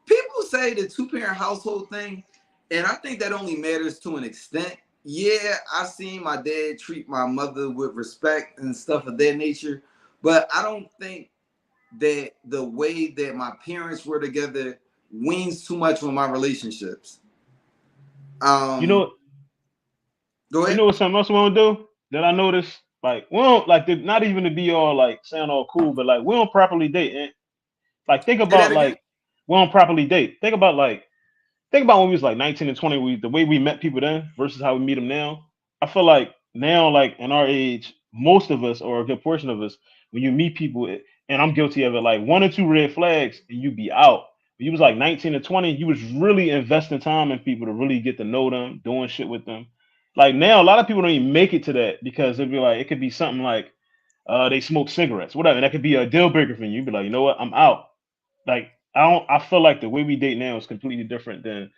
people say the 2-parent household thing, and I think that only matters to an extent. Yeah, I seen my dad treat my mother with respect and stuff of that nature, but I don't think that the way that my parents were together wings too much on my relationships. You Um, know, go you ahead. know what something else we don't do that I noticed? Like we don't like not even to be all like sound all cool, but like we don't properly date. And like think Say that about again. like we don't properly date. Think about when we was like 19 and 20, the way we met people then versus how we meet them now. I feel like now, like in our age, most of us or a good portion of us, when you meet people, and I'm guilty of it, like one or two red flags and you be out. When you was like 19 or 20, you was really investing time in people to really get to know them, doing shit with them. Like now, a lot of people don't even make it to that because it'd be like it could be something like they smoke cigarettes, whatever. And that could be a deal breaker for you. You'd be like, you know what, I'm out. Like I feel like the way we date now is completely different than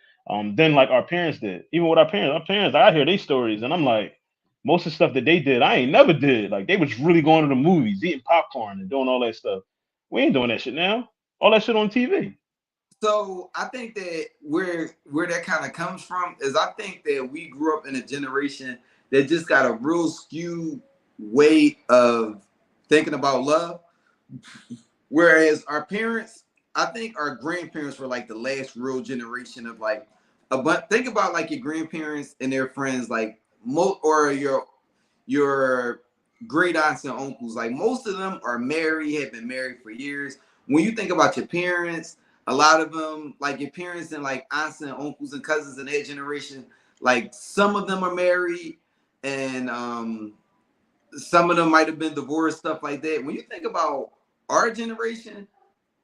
like our parents did. Even with our parents, I hear their stories and I'm like, most of the stuff that they did, I ain't never did. Like they was really going to the movies, eating popcorn and doing all that stuff. We ain't doing that shit now. All that shit on TV. So I think that where that kind of comes from is I think that we grew up in a generation that just got a real skewed way of thinking about love. Whereas our parents, I think our grandparents were like the last real generation of like a but think about like your grandparents and their friends, like or your great aunts and uncles. Like most of them are married, have been married for years. When you think about your parents, a lot of them, like your parents and like aunts and uncles and cousins in their generation, like some of them are married and some of them might have been divorced, stuff like that. When you think about our generation,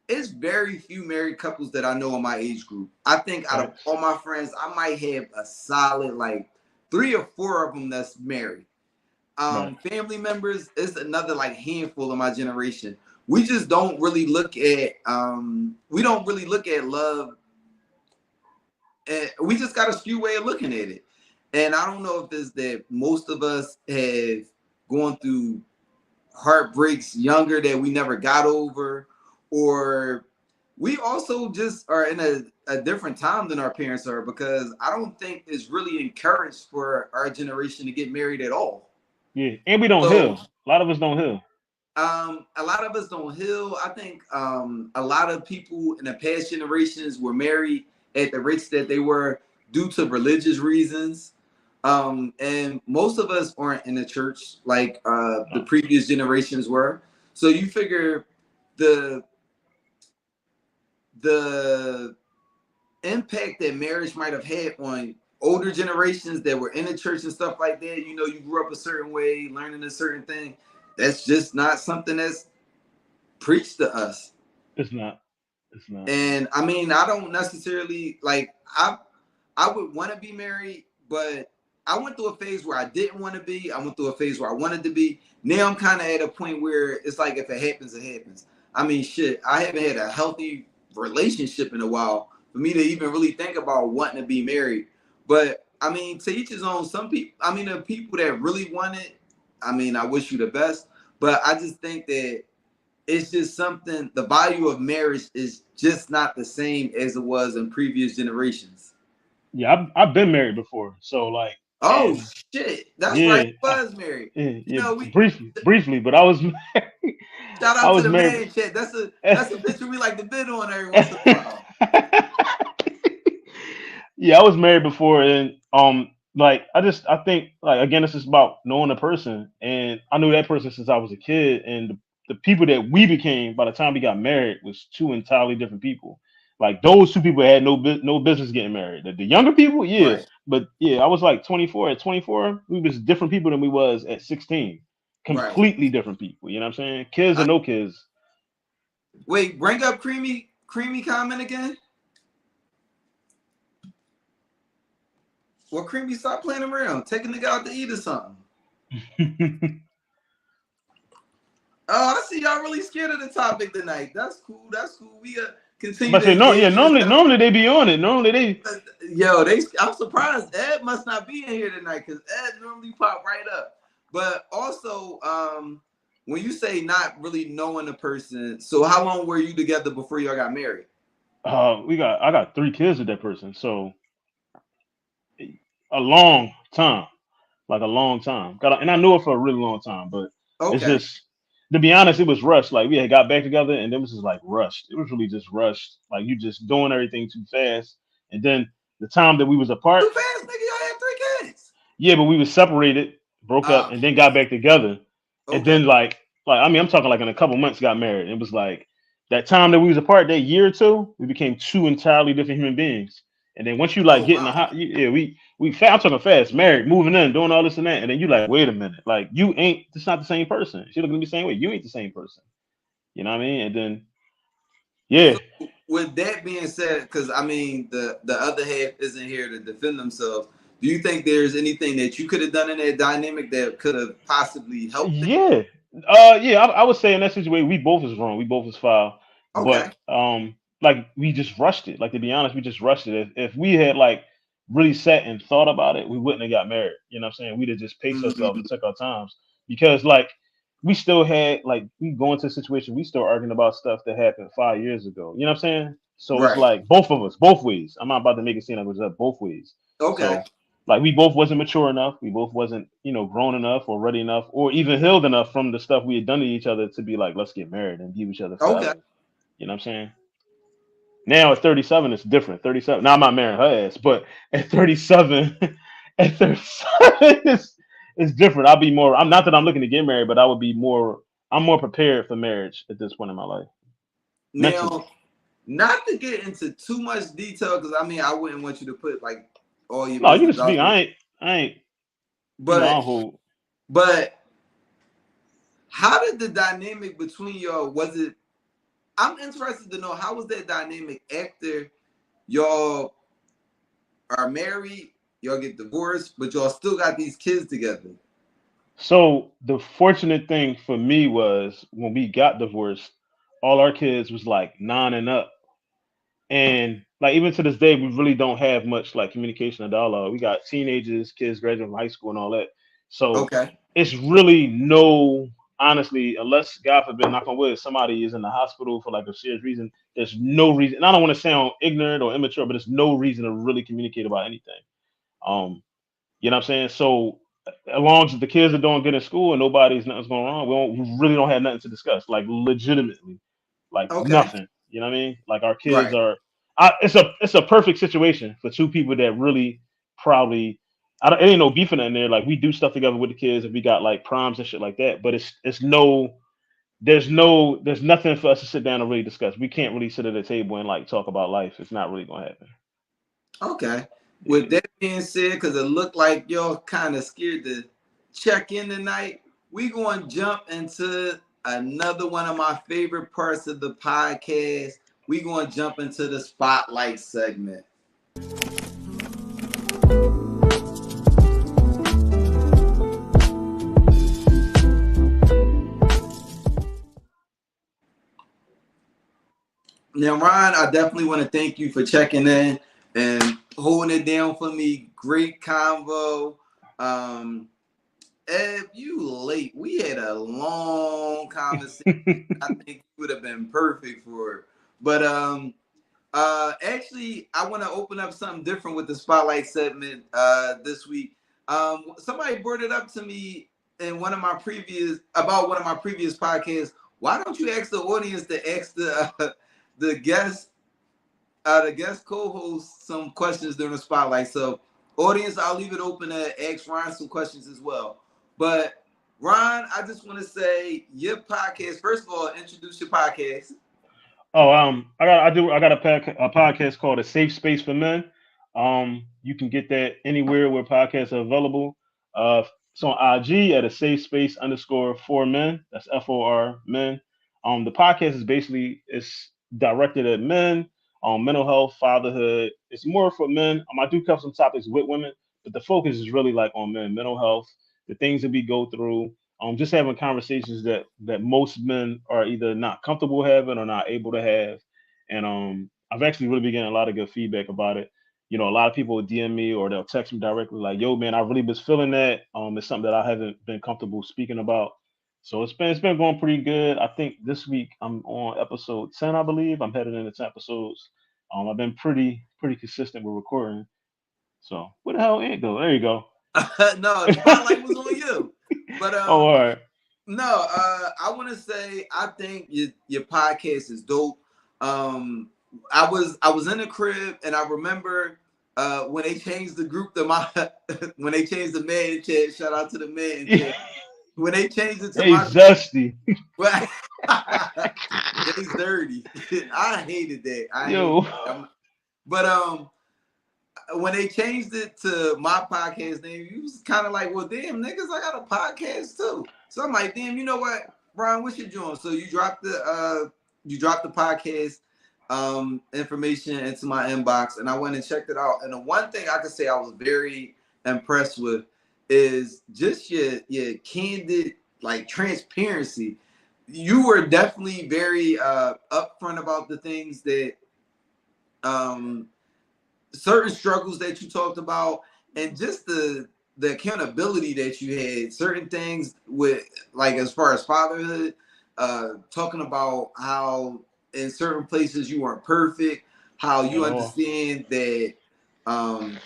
it's very few married couples that I know in my age group. I think out of Facts. all my friends, I might have a solid like 3 or 4 of them that's married. Right. Family members is another like handful of my generation. We just don't really look at we don't really look at love, and we just got a skew way of looking at it. And I don't know if it's that most of us have gone through heartbreaks younger that we never got over, or we also just are in a different time than our parents are, because I don't think it's really encouraged for our generation to get married at all. Yeah. And we don't So heal. A lot of us don't heal. a lot of us don't heal. I think a lot of people in the past generations were married at the rates that they were due to religious reasons. And most of us aren't in the church like the No. previous generations were. So you figure the the impact that marriage might have had on older generations that were in the church and stuff like that. You know, you grew up a certain way, learning a certain thing. That's just not something that's preached to us. It's not. It's not. And I mean, I don't necessarily like I would want to be married, but I went through a phase where I didn't want to be. I went through a phase where I wanted to be. Now I'm kind of at a point where it's like if it happens, it happens. I mean, shit, I haven't had a healthy relationship in a while for me to even really think about wanting to be married. But I mean, to each his own. Some people, I mean, the people that really want it, I mean, I wish you the best. But I just think that it's just something, the value of marriage is just not the same as it was in previous generations. Yeah, I've been married before. So like Oh and shit, that's right, yeah, he was married. yeah, You yeah, know, we briefly, but I was married. shout I out to was the married. man chat. That's a picture we like to bid on every once in a while. Yeah, I was married before, and like I think like again, this is about knowing a person, and I knew that person since I was a kid, and the people that we became by the time we got married was two entirely different people. Like those two people had no business getting married. The younger people, yeah, Right, but yeah, I was like 24. At 24, we was different people than we was at 16. right. Completely different people. You know what I'm saying? Kids or I, no kids. wait, bring up creamy comment again. Well, creamy, stop playing around. Take a nigga out to eat or something. Oh, I see y'all really scared of the topic tonight. That's cool. That's cool. We continue But to say no, yeah. engage in this Normally they be on it. Normally they. Yo, I'm surprised Ed must not be in here tonight because Ed normally pop right up. But also, when you say not really knowing the person, so how long were you together before y'all got married? I got 3 kids with that person, so a long time, like a long time. And I knew it for a really long time, but it's Okay. just to be honest, it was rushed. Like we had got back together, and it was just like rushed. It was really just rushed. Like you just doing everything too fast, and then the time that we was apart, Too fast, nigga. Y'all had 3 kids. yeah, but we was separated, broke up, Ah, and then got back together, and okay. then like I mean, I'm talking like in a couple months got married. It was like that time that we was apart, that year or two, we became two entirely different human beings. And then once you like Oh get in the wow. hot, yeah, I'm talking fast, married, moving in, doing all this and that, and then you like, wait a minute, like you ain't, it's not the same person. She looking at me the same way. You ain't the same person. You know what I mean? And then yeah, So with that being said, because I mean the other half isn't here to defend themselves. Do you think there's anything that you could have done in that dynamic that could have possibly helped it? yeah, yeah. I would say in that situation, we both was wrong. We both was foul, Okay. but like we just rushed it. Like to be honest, we just rushed it. If we had like really sat and thought about it, we wouldn't have got married. You know what I'm saying? We'd have just paced ourselves Mm, and took our times because like we still had like we go into a situation, we still arguing about stuff that happened 5 years ago. You know what I'm saying? So it's right. like both of us, both ways. I'm not about to make it seem like it was up both ways. Okay. So like we both wasn't mature enough, we both wasn't, grown enough or ready enough or even healed enough from the stuff we had done to each other to be like, let's get married and be with each other Okay. forever. You know what I'm saying? Now at 37, it's different. 37. Now I'm not marrying her ass, but at 37, at 37, it's different. I'll be more. I'm not that I'm looking to get married, but I would be more. I'm more prepared for marriage at this point in my life, mentally. Now, not to get into too much detail, because I mean I wouldn't want you to put like all your No, you can business speak. out there. I ain't. I But don't hold. but how did the dynamic between y'all was it? I'm interested to know how was that dynamic after y'all are married, y'all get divorced, but y'all still got these kids together. So the fortunate thing for me was when we got divorced, all our kids was like 9 and up, and like even to this day, we really don't have much like communication or dialogue. We got teenagers, kids graduating from high school and all that. So Okay. it's really no, honestly, unless God forbid, knock on wood, somebody is in the hospital for like a serious reason. There's no reason. And I don't want to sound ignorant or immature, but there's no reason to really communicate about anything. Um, you know what I'm saying? So as long as the kids are doing good in school and nothing's going wrong, we really don't have nothing to discuss. Like legitimately, like Okay. nothing. You know what I mean? Like our kids Right. are. It's a perfect situation for two people that really probably. I don't. It ain't no beefing in there. Like we do stuff together with the kids, and we got like proms and shit like that. But it's no. There's nothing for us to sit down and really discuss. We can't really sit at a table and like talk about life. It's not really gonna happen. Okay. With Yeah. that being said, because it looked like y'all kind of scared to check in tonight, we going to jump into another one of my favorite parts of the podcast. We going to jump into the spotlight segment. Now, Ron, I definitely want to thank you for checking in and holding it down for me. Great convo. Um, Ed, you late. We had a long conversation. I think you would have been perfect for it. But actually, I want to open up something different with the spotlight segment this week. Somebody brought it up to me in one of my previous podcasts. Why don't you ask the audience to ask the guest the guest co-host some questions during the spotlight? So, audience, I'll leave it open to ask Ron some questions as well. But Ron, I just want to say your podcast. First of all, introduce your podcast. Oh, I got a podcast called A Safe Space for Men. You can get that anywhere where podcasts are available. It's on IG at a safe space underscore for men. That's FOR men. The podcast is basically it's directed at men on mental health, fatherhood. It's more for men. I do cover some topics with women, but the focus is really like on men, mental health, the things that we go through. Just having conversations that most men are either not comfortable having or not able to have. And I've actually really been getting a lot of good feedback about it. A lot of people will DM me or they'll text me directly like, "Yo, man, I really was feeling that. It's something that I haven't been comfortable speaking about." So it's been going pretty good. I think this week I'm on episode 10, I believe. I'm headed into 10 episodes. I've been pretty consistent with recording. So where the hell Ant go? There you go. No, the spotlight was on you. But Oh, all right. no, I want to say I think your podcast is dope. I was in the crib and I remember when they changed the group to my when they changed the man chat. Shout out to the man chat. When they changed it to Hey, my Zesty. right, they dirty. I hated that. Yo. But when they changed it to my podcast name, you was kind of like, well, damn, niggas, I got a podcast too. So I'm like, damn, you know what, Brian, what you doing? So you dropped the podcast information into my inbox, and I went and checked it out. And the one thing I could say I was very impressed with is just your candid like transparency. You were definitely very upfront about the things that certain struggles that you talked about, and just the accountability that you had. Certain things with like as far as fatherhood, talking about how in certain places you weren't perfect, how you understand that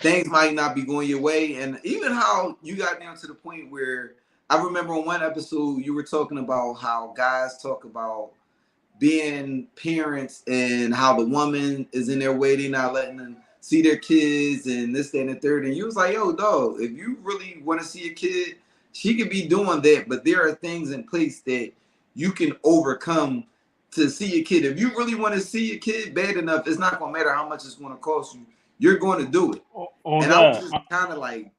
things might not be going your way, and even how you got down to the point where I remember on one episode you were talking about how guys talk about being parents and how the woman is in their way, they not letting them see their kids and this, that, and the third. And you was like, yo, dog, if you really want to see a kid, she could be doing that, but there are things in place that you can overcome to see a kid. If you really want to see a kid bad enough, it's not gonna matter how much it's gonna cost you. You're going to do it. And I was just kind of like,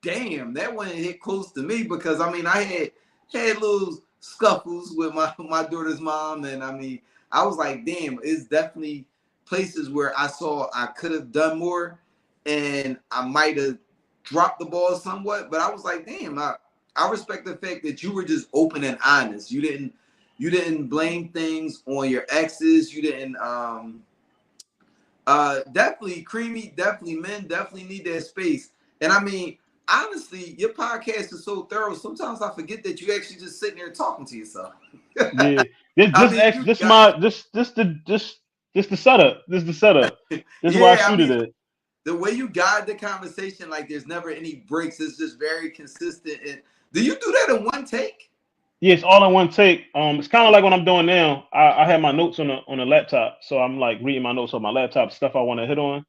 damn, that one hit close to me, because I mean, I had little scuffles with my daughter's mom, and I mean, I was like, damn, it's definitely places where I saw I could have done more, and I might have dropped the ball somewhat. But I was like, damn, I respect the fact that you were just open and honest. You didn't blame things on your exes. You didn't definitely creamy, definitely men definitely need that space. And I mean, honestly, your podcast is so thorough. Sometimes I forget that you actually just sitting there talking to yourself. Yeah. This I this mean, ex you this got my this the setup. This is the setup. This is why I yeah. I shooted mean, it. the way you guide the conversation, like there's never any breaks. It's just very consistent. And do you do that in one take? Yeah, it's all in one take. It's kind of like what I'm doing now. I have my notes on the laptop, so I'm like reading my notes on my laptop, stuff I want to hit on.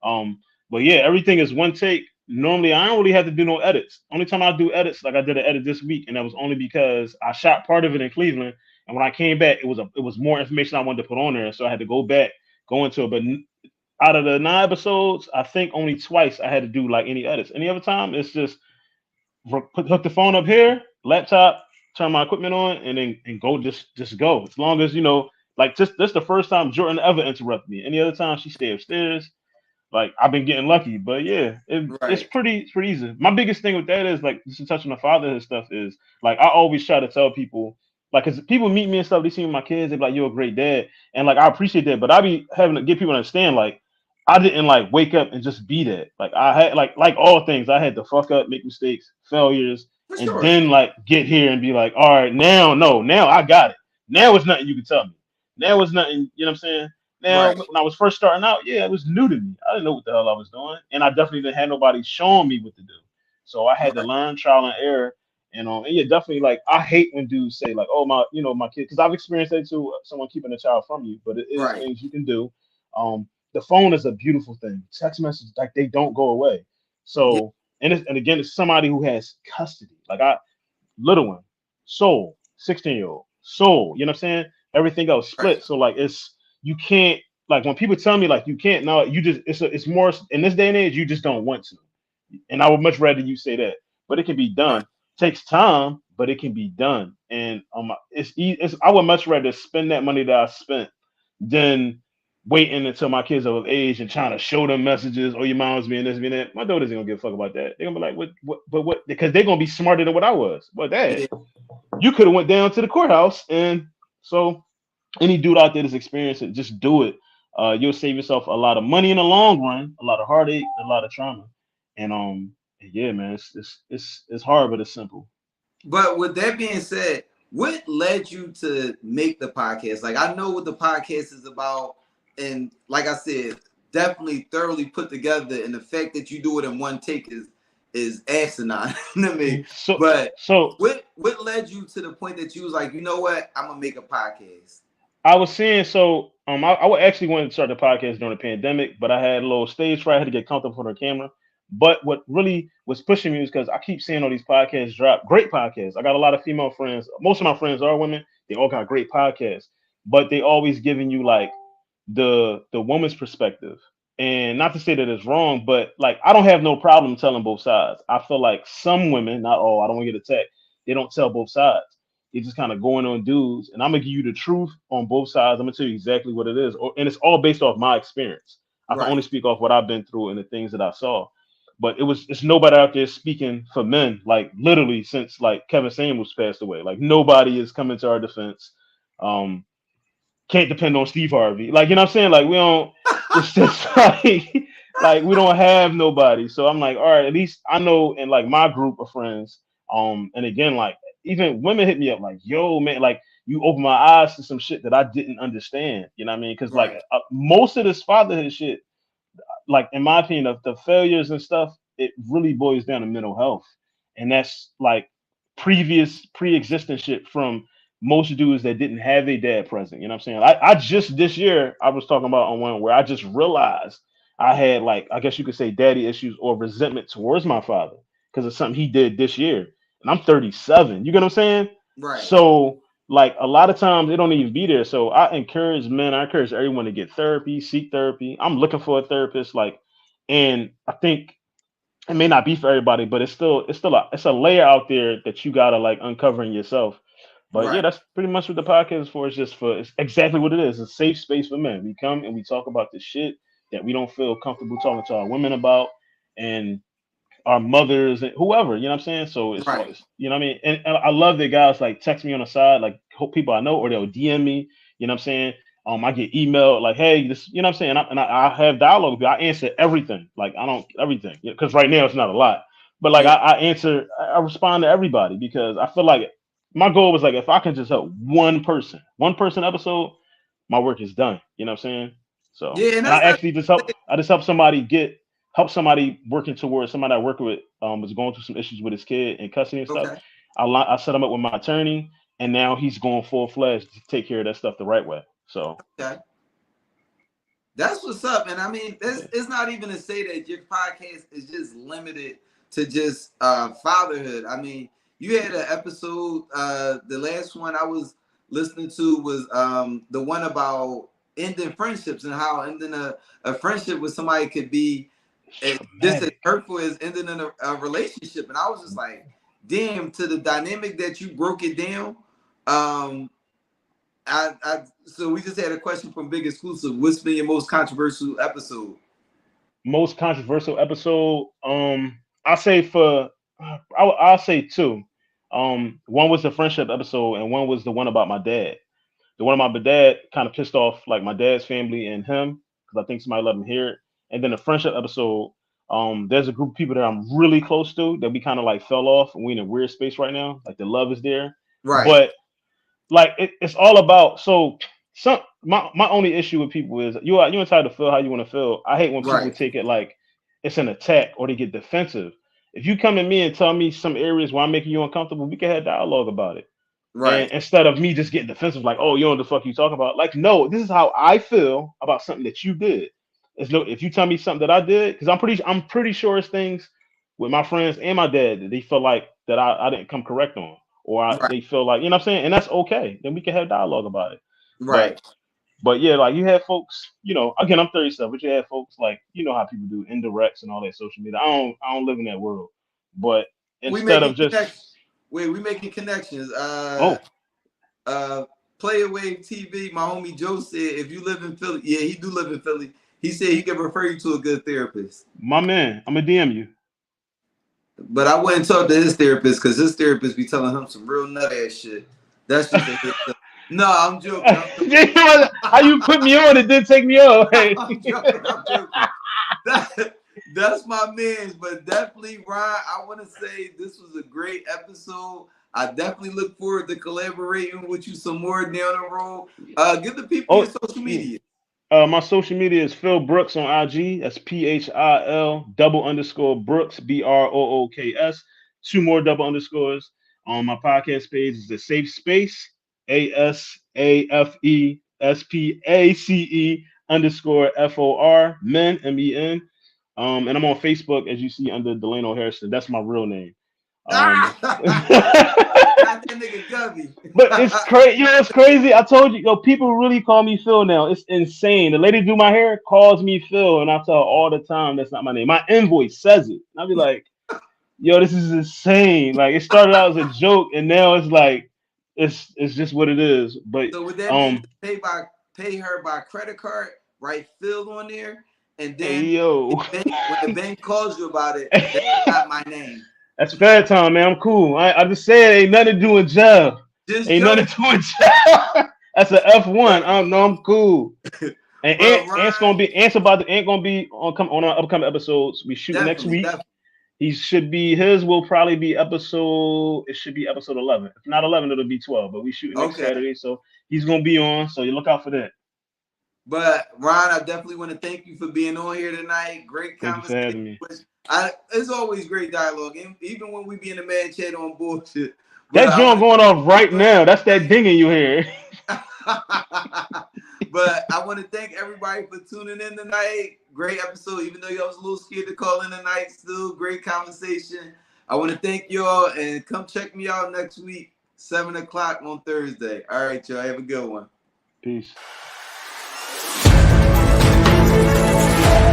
Um, but yeah, everything is one take. Normally, I don't really have to do no edits. Only time I do edits, like I did an edit this week, and that was only because I shot part of it in Cleveland, and when I came back, it was more information I wanted to put on there, so I had to go back, go into it. But out of the 9 episodes, I think only twice I had to do like any edits. Any other time, it's just hook the phone up here, laptop, turn my equipment on, and then and go just go. As long as like just this the first time Jordan ever interrupted me. Any other time she stayed upstairs. Like I've been getting lucky, but yeah, it's Right. pretty easy. My biggest thing with that is like just to touch on the fatherhood stuff is like I always try to tell people like because people meet me and stuff, they see my kids, they be like, "You're a great dad," and like I appreciate that, but I be having to get people to understand like I didn't like wake up and just be that. Like I had like all things, I had to fuck up, make mistakes, failures, For and sure. then like get here and be like, all right, now no, now I got it. Now it's nothing you can tell me. Now it's nothing, you know what I'm saying? Now, Right. when I was first starting out, yeah, it was new to me. I didn't know what the hell I was doing, and I definitely didn't have nobody showing me what to do. So I had to Right. learn trial and error. And yeah, definitely like I hate when dudes say like, "Oh my, my kid," because I've experienced that too. Someone keeping a child from you, but it is Right. things you can do. The phone is a beautiful thing. Text messages like they don't go away. Yeah. So and again, it's somebody who has custody. Like little one, soul, 16-year-old, soul. You know what I'm saying? Everything else Right. split. So like you can't like when people tell me like you can't no you just it's more in this day and age you just don't want to, and I would much rather you say that, but it can be Right. done. Takes time, but it can be done. And it's I would much rather spend that money that I spent than waiting until my kids are of age and trying to show them messages. Oh, your mom's being this, being that. My daughters ain't gonna give a fuck about that. They're gonna be like, what? Because they're gonna be smarter than what I was. But dad, Yeah. you could have went down to the courthouse. And so any dude out there that's experienced it, just do it. You'll save yourself a lot of money in the long run, a lot of heartache, a lot of trauma. And yeah, man, it's hard, but it's simple. But with that being said, what led you to make the podcast? Like, I know what the podcast is about, and like I said, definitely thoroughly put together. And the fact that you do it in one take is asinine to me. So But so what led you to the point that you was like, you know what, I'm gonna make a podcast? I was saying, so I actually wanted to start the podcast during the pandemic, but I had a little stage fright. I had to get comfortable for the camera. But what really was pushing me was because I keep seeing all these podcasts drop. Great podcasts. I got a lot of female friends. Most of my friends are women. They all got great podcasts, but they always giving you like the woman's perspective. And not to say that it's wrong, but like I don't have no problem telling both sides. I feel like some women, not all, I don't want to get attacked, they don't tell both sides. They just kind of going on dudes. And I'm gonna give you the truth on both sides. I'm gonna tell you exactly what it is. And it's all based off my experience. I can Right, only speak off what I've been through and the things that I saw. But it's nobody out there speaking for men, like literally since like Kevin Samuels passed away. Like nobody is coming to our defense. Um, can't depend on Steve Harvey. Like, you know what I'm saying? Like, we don't, it's just like we don't have nobody. So I'm like, all right, at least I know in like my group of friends, and again, like even women hit me up like, yo, man, like you open my eyes to some shit that I didn't understand. You know what I mean? Because like right, most of this fatherhood shit, like in my opinion, of the failures and stuff, it really boils down to mental health, and that's like pre-existing shit from most dudes that didn't have a dad present. You know what I'm saying? I just this year I was talking about on one where I just realized I had like I guess you could say daddy issues or resentment towards my father because of something he did this year, and I'm 37. You get what I'm saying? right. So like a lot of times they don't even be there. So I encourage men, I encourage everyone to get therapy, seek therapy. I'm looking for a therapist, like, and I think it may not be for everybody, but it's a layer out there that you gotta like uncover in yourself. But yeah, Right. that's pretty much what the podcast is for. It's just for it's exactly what it is. It's a safe space for men. We come and we talk about the shit that we don't feel comfortable talking to our women about, and our mothers and whoever, you know what I'm saying? So as far Right. as you know what I mean, and I love that guys like text me on the side, like hope people I know, or they'll DM me, you know what I'm saying? I get email like, hey, this, you know what I'm saying? I have dialogue with you. I answer everything. Like I don't everything. Because right now it's not a lot. But like Yeah. I answer, I respond to everybody because I feel like my goal was like if I can just help one person episode, my work is done. You know what I'm saying? So Yeah, and and that's not I just help somebody help somebody working towards somebody I work with was going through some issues with his kid and custody and stuff. okay. I set him up with my attorney, and now he's going full fledged to take care of that stuff the right way. So Okay. That's what's up. And I mean, yeah, it's not even to say that your podcast is just limited to just fatherhood. I mean, you had an episode, the last one I was listening to was the one about ending friendships and how ending a friendship with somebody could be it's just as traumatic. hurtful as ending in a relationship. And I was just like, damn, to the dynamic that you broke it down. Um, so we just had a question from Big Exclusive. What's been your most controversial episode? Most controversial episode, I say for I'll say two. One was the friendship episode, and one was the one about my dad. The one about my dad kind of pissed off like my dad's family and him because I think somebody let him hear it. And then the friendship episode, there's a group of people that I'm really close to that we kind of like fell off and we in a weird space right now. Like the love is there, Right, but like it's all about so some my only issue with people is you entitled to feel how you want to feel. I hate when people right, take it like it's an attack or they get defensive. If you come to me and tell me some areas where I'm making you uncomfortable, we can have dialogue about it. right, And instead of me just getting defensive, like, oh, you know what the fuck you talking about? Like, no, this is how I feel about something that you did. It's no, if you tell me something that I did, because I'm pretty sure it's things with my friends and my dad that they feel like that I didn't come correct on, or right, they feel like, you know what I'm saying, and that's okay. Then we can have dialogue about it. But right. yeah, like you have folks, you know, again, I'm 37, but you have folks like you know how people do indirects and all that social media. I don't live in that world, but We instead making of just connections. Wait, we making connections. oh Uh, Player Wave TV, my homie Joe said, if you live in Philly, yeah, he do live in Philly. He said he can refer you to a good therapist. My man, I'm gonna DM you. But I wouldn't talk to his therapist because his therapist be telling him some real nut ass shit. That's just a hit. No, I'm joking. How you put me on? It didn't take me off. Hey. I'm joking. That's my man's, but definitely, Ryan, I want to say this was a great episode. I definitely look forward to collaborating with you some more down the road. Give the people your social media. My social media is Phil Brooks on IG. That's PHIL_Brooks BROOKS. 2 more double underscores. On my podcast page is the Safe Space ASAFESPACE_FOR men MEN. And I'm on Facebook as you see under Delano Harrison. That's my real name. Not that nigga Gubby. But it's crazy. You know, it's crazy. I told you, yo, people really call me Phil now. It's insane. The lady do my hair calls me Phil, and I tell her all the time that's not my name. My invoice says it. And I'll be like, yo, this is insane. Like it started out as a joke, and now it's like it's just what it is. But so would that mean pay her by credit card, write Phil on there, and then hey, yo, when the bank calls you about it, that's not my name. That's fair time, man. I'm cool. I just said ain't nothing to do with jail. Ain't nothing to do with jail. That's an F1. I don't know. I'm cool. And Ant's gonna be on our upcoming episodes. We shoot next week. Definitely. His will probably be episode 11. If not 11, it'll be 12. But we shoot next Saturday, so he's gonna be on. So you look out for that. But Ron, I definitely want to thank you for being on here tonight. Great conversation. Thank you for having me. It's always great dialogue, even when we be in the man chat on bullshit. That joint going off right now. That's that dinging you hear. But I want to thank everybody for tuning in tonight. Great episode, even though y'all was a little scared to call in tonight. Still great conversation. I want to thank y'all and come check me out next week, 7 o'clock on Thursday. All right, y'all. Have a good one. Peace.